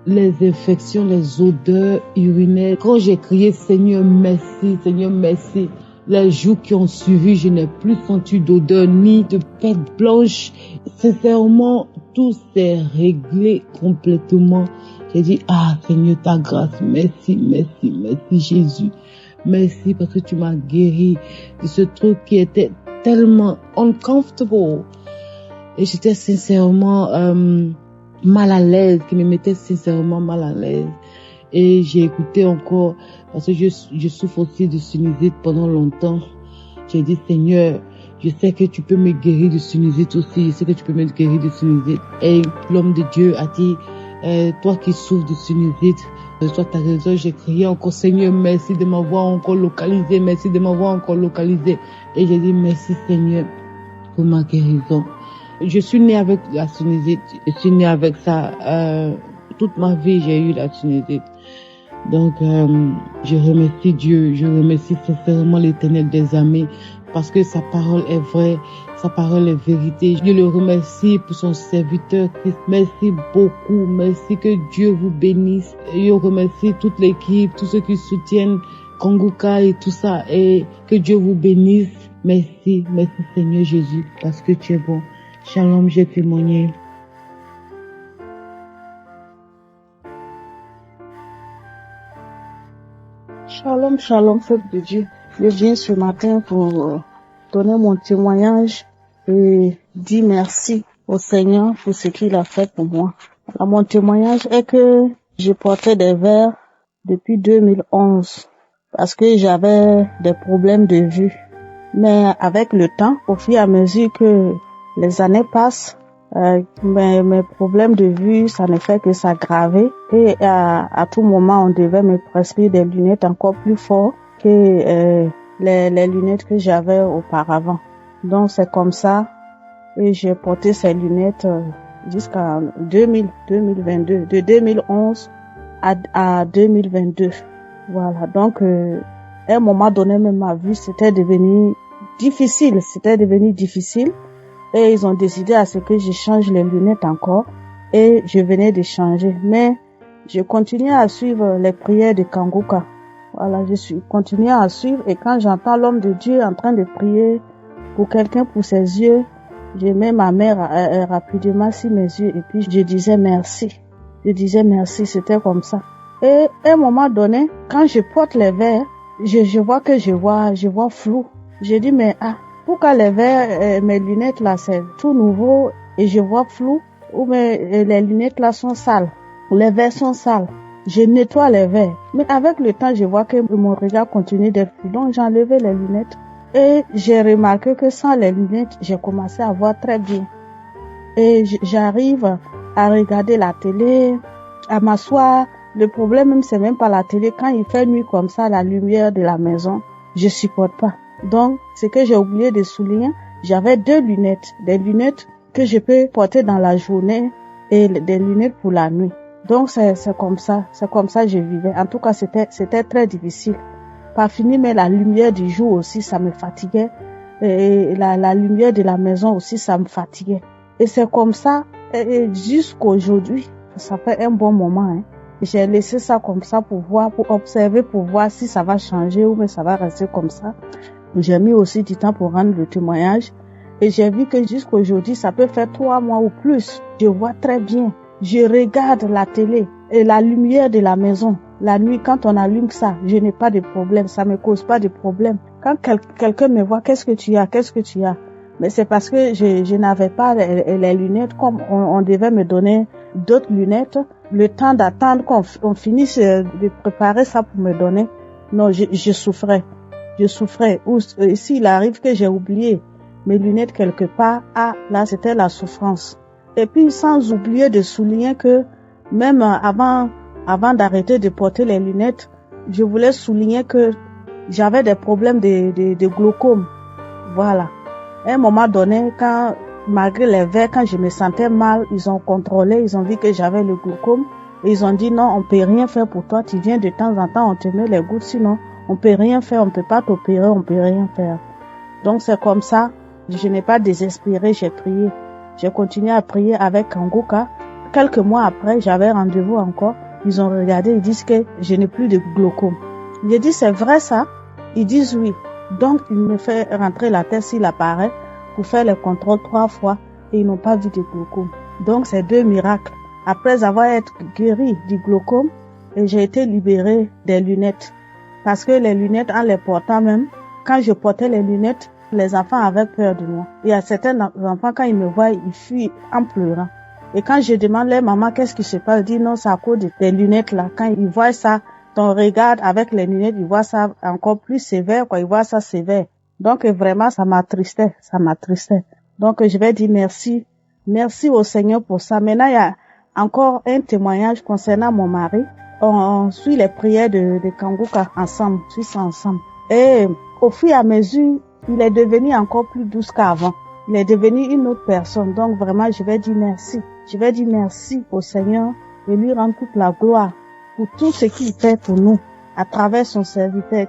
les infections, les odeurs urinaires, quand j'ai crié, Seigneur, merci, les jours qui ont suivi, je n'ai plus senti d'odeur ni de pète blanche. Sincèrement, tout s'est réglé complètement. J'ai dit, Seigneur, ta grâce, merci Jésus. Merci parce que tu m'as guéri de ce truc qui était tellement uncomfortable. Et j'étais sincèrement mal à l'aise, qui me mettait sincèrement mal à l'aise. Et j'ai écouté encore, parce que je souffre aussi de sinusite pendant longtemps. J'ai dit, Seigneur, je sais que tu peux me guérir de sinusite aussi. Je sais que tu peux me guérir de sinusite. Et l'homme de Dieu a dit, toi qui souffres de sinusite, toi ta raison. J'ai crié encore, Seigneur, merci de m'avoir encore localisé, merci de m'avoir encore localisé. Et j'ai dit, merci Seigneur pour ma guérison. Je suis née avec la sinusite, je suis née avec ça. Toute ma vie, j'ai eu la sinusite. Donc, je remercie Dieu, je remercie sincèrement l'Éternel des armées parce que sa parole est vraie, sa parole est vérité. Je le remercie pour son serviteur Christ. Merci beaucoup, merci, que Dieu vous bénisse. Et je remercie toute l'équipe, tous ceux qui soutiennent Kanguka et tout ça, et que Dieu vous bénisse. Merci Seigneur Jésus, parce que tu es bon. Shalom, j'ai témoigné. Shalom, peuple de Dieu. Je viens ce matin pour donner mon témoignage et dire merci au Seigneur pour ce qu'il a fait pour moi. Alors, mon témoignage est que je portais des verres depuis 2011 parce que j'avais des problèmes de vue. Mais avec le temps, au fur et à mesure que les années passent, mes problèmes de vue, ça ne fait que s'aggraver. Et à tout moment, on devait me prescrire des lunettes encore plus fortes que les lunettes que j'avais auparavant. Donc c'est comme ça. Et j'ai porté ces lunettes jusqu'à 2022, de 2011 à 2022. Voilà. Donc à un moment donné, même ma vue, c'était devenu difficile. Et ils ont décidé à ce que je change les lunettes encore. Et je venais de changer. Mais je continuais à suivre les prières de Kanguka. Voilà, continué à suivre. Et quand j'entends l'homme de Dieu en train de prier pour quelqu'un pour ses yeux, je mets ma mère rapidement sur mes yeux. Et puis je disais merci. C'était comme ça. Et à un moment donné, quand je porte les verres, je vois que je vois flou. J'ai dit, mais pourquoi les verres, mes lunettes là, c'est tout nouveau et je vois flou, ou mais les lunettes là sont sales, les verres sont sales. Je nettoie les verres, mais avec le temps, je vois que mon regard continue d'être flou, donc j'ai enlevé les lunettes et j'ai remarqué que sans les lunettes, j'ai commencé à voir très bien. Et j'arrive à regarder la télé, à m'asseoir. Le problème même, c'est même pas la télé. Quand il fait nuit comme ça, la lumière de la maison, je supporte pas. Donc, ce que j'ai oublié de souligner, j'avais 2 lunettes. Des lunettes que je peux porter dans la journée et des lunettes pour la nuit. Donc, c'est comme ça que je vivais. En tout cas, c'était très difficile. Pas fini, mais la lumière du jour aussi, ça me fatiguait. Et la lumière de la maison aussi, ça me fatiguait. Et c'est comme ça, et jusqu'aujourd'hui, ça fait un bon moment, hein. J'ai laissé ça comme ça pour observer, pour voir si ça va changer ou mais ça va rester comme ça. J'ai mis aussi du temps pour rendre le témoignage et j'ai vu que jusqu'aujourd'hui, ça peut faire 3 mois ou plus. Je vois très bien. Je regarde la télé et la lumière de la maison. La nuit, quand on allume ça, je n'ai pas de problème. Ça me cause pas de problème. Quand quelqu'un me voit, qu'est-ce que tu as? Mais c'est parce que je n'avais pas les lunettes comme on devait me donner d'autres lunettes. Le temps d'attendre qu'on finisse de préparer ça pour me donner. Non, je souffrais. Ou s'il arrive que j'ai oublié mes lunettes quelque part, là c'était la souffrance. Et puis sans oublier de souligner que même avant d'arrêter de porter les lunettes, je voulais souligner que j'avais des problèmes de glaucome. Voilà. À un moment donné, malgré les verres, quand je me sentais mal, ils ont contrôlé, ils ont vu que j'avais le glaucome. Et ils ont dit non, on peut rien faire pour toi, tu viens de temps en temps, on te met les gouttes, sinon On peut rien faire, on peut pas t'opérer, on peut rien faire. Donc c'est comme ça, je n'ai pas désespéré, j'ai prié. J'ai continué à prier avec Kanguka. Quelques mois après, j'avais rendez-vous encore. Ils ont regardé, ils disent que je n'ai plus de glaucome. J'ai dit, c'est vrai ça? Ils disent oui. Donc, il me fait rentrer la tête sur l'appareil pour faire les contrôles 3 fois et ils n'ont pas vu de glaucome. Donc, c'est 2 miracles. Après avoir été guéri du glaucome, et j'ai été libérée des lunettes. Parce que les lunettes, en les portant même, quand je portais les lunettes, les enfants avaient peur de moi. Il y a certains enfants, quand ils me voient, ils fuient en pleurant. Et quand je demande leur maman qu'est-ce qui se passe, ils disent non, c'est à cause des lunettes là. Quand ils voient ça, ton regard avec les lunettes, ils voient ça encore plus sévère, quoi. Ils voient ça sévère. Donc vraiment, ça m'attristait. Donc je vais dire merci. Merci au Seigneur pour ça. Maintenant, il y a encore un témoignage concernant mon mari. On suit les prières de Kanguka ensemble, on suit ça ensemble. Et au fur et à mesure, il est devenu encore plus douce qu'avant. Il est devenu une autre personne. Donc vraiment, je vais dire merci. Je vais dire merci au Seigneur et lui rendre toute la gloire pour tout ce qu'il fait pour nous à travers son serviteur.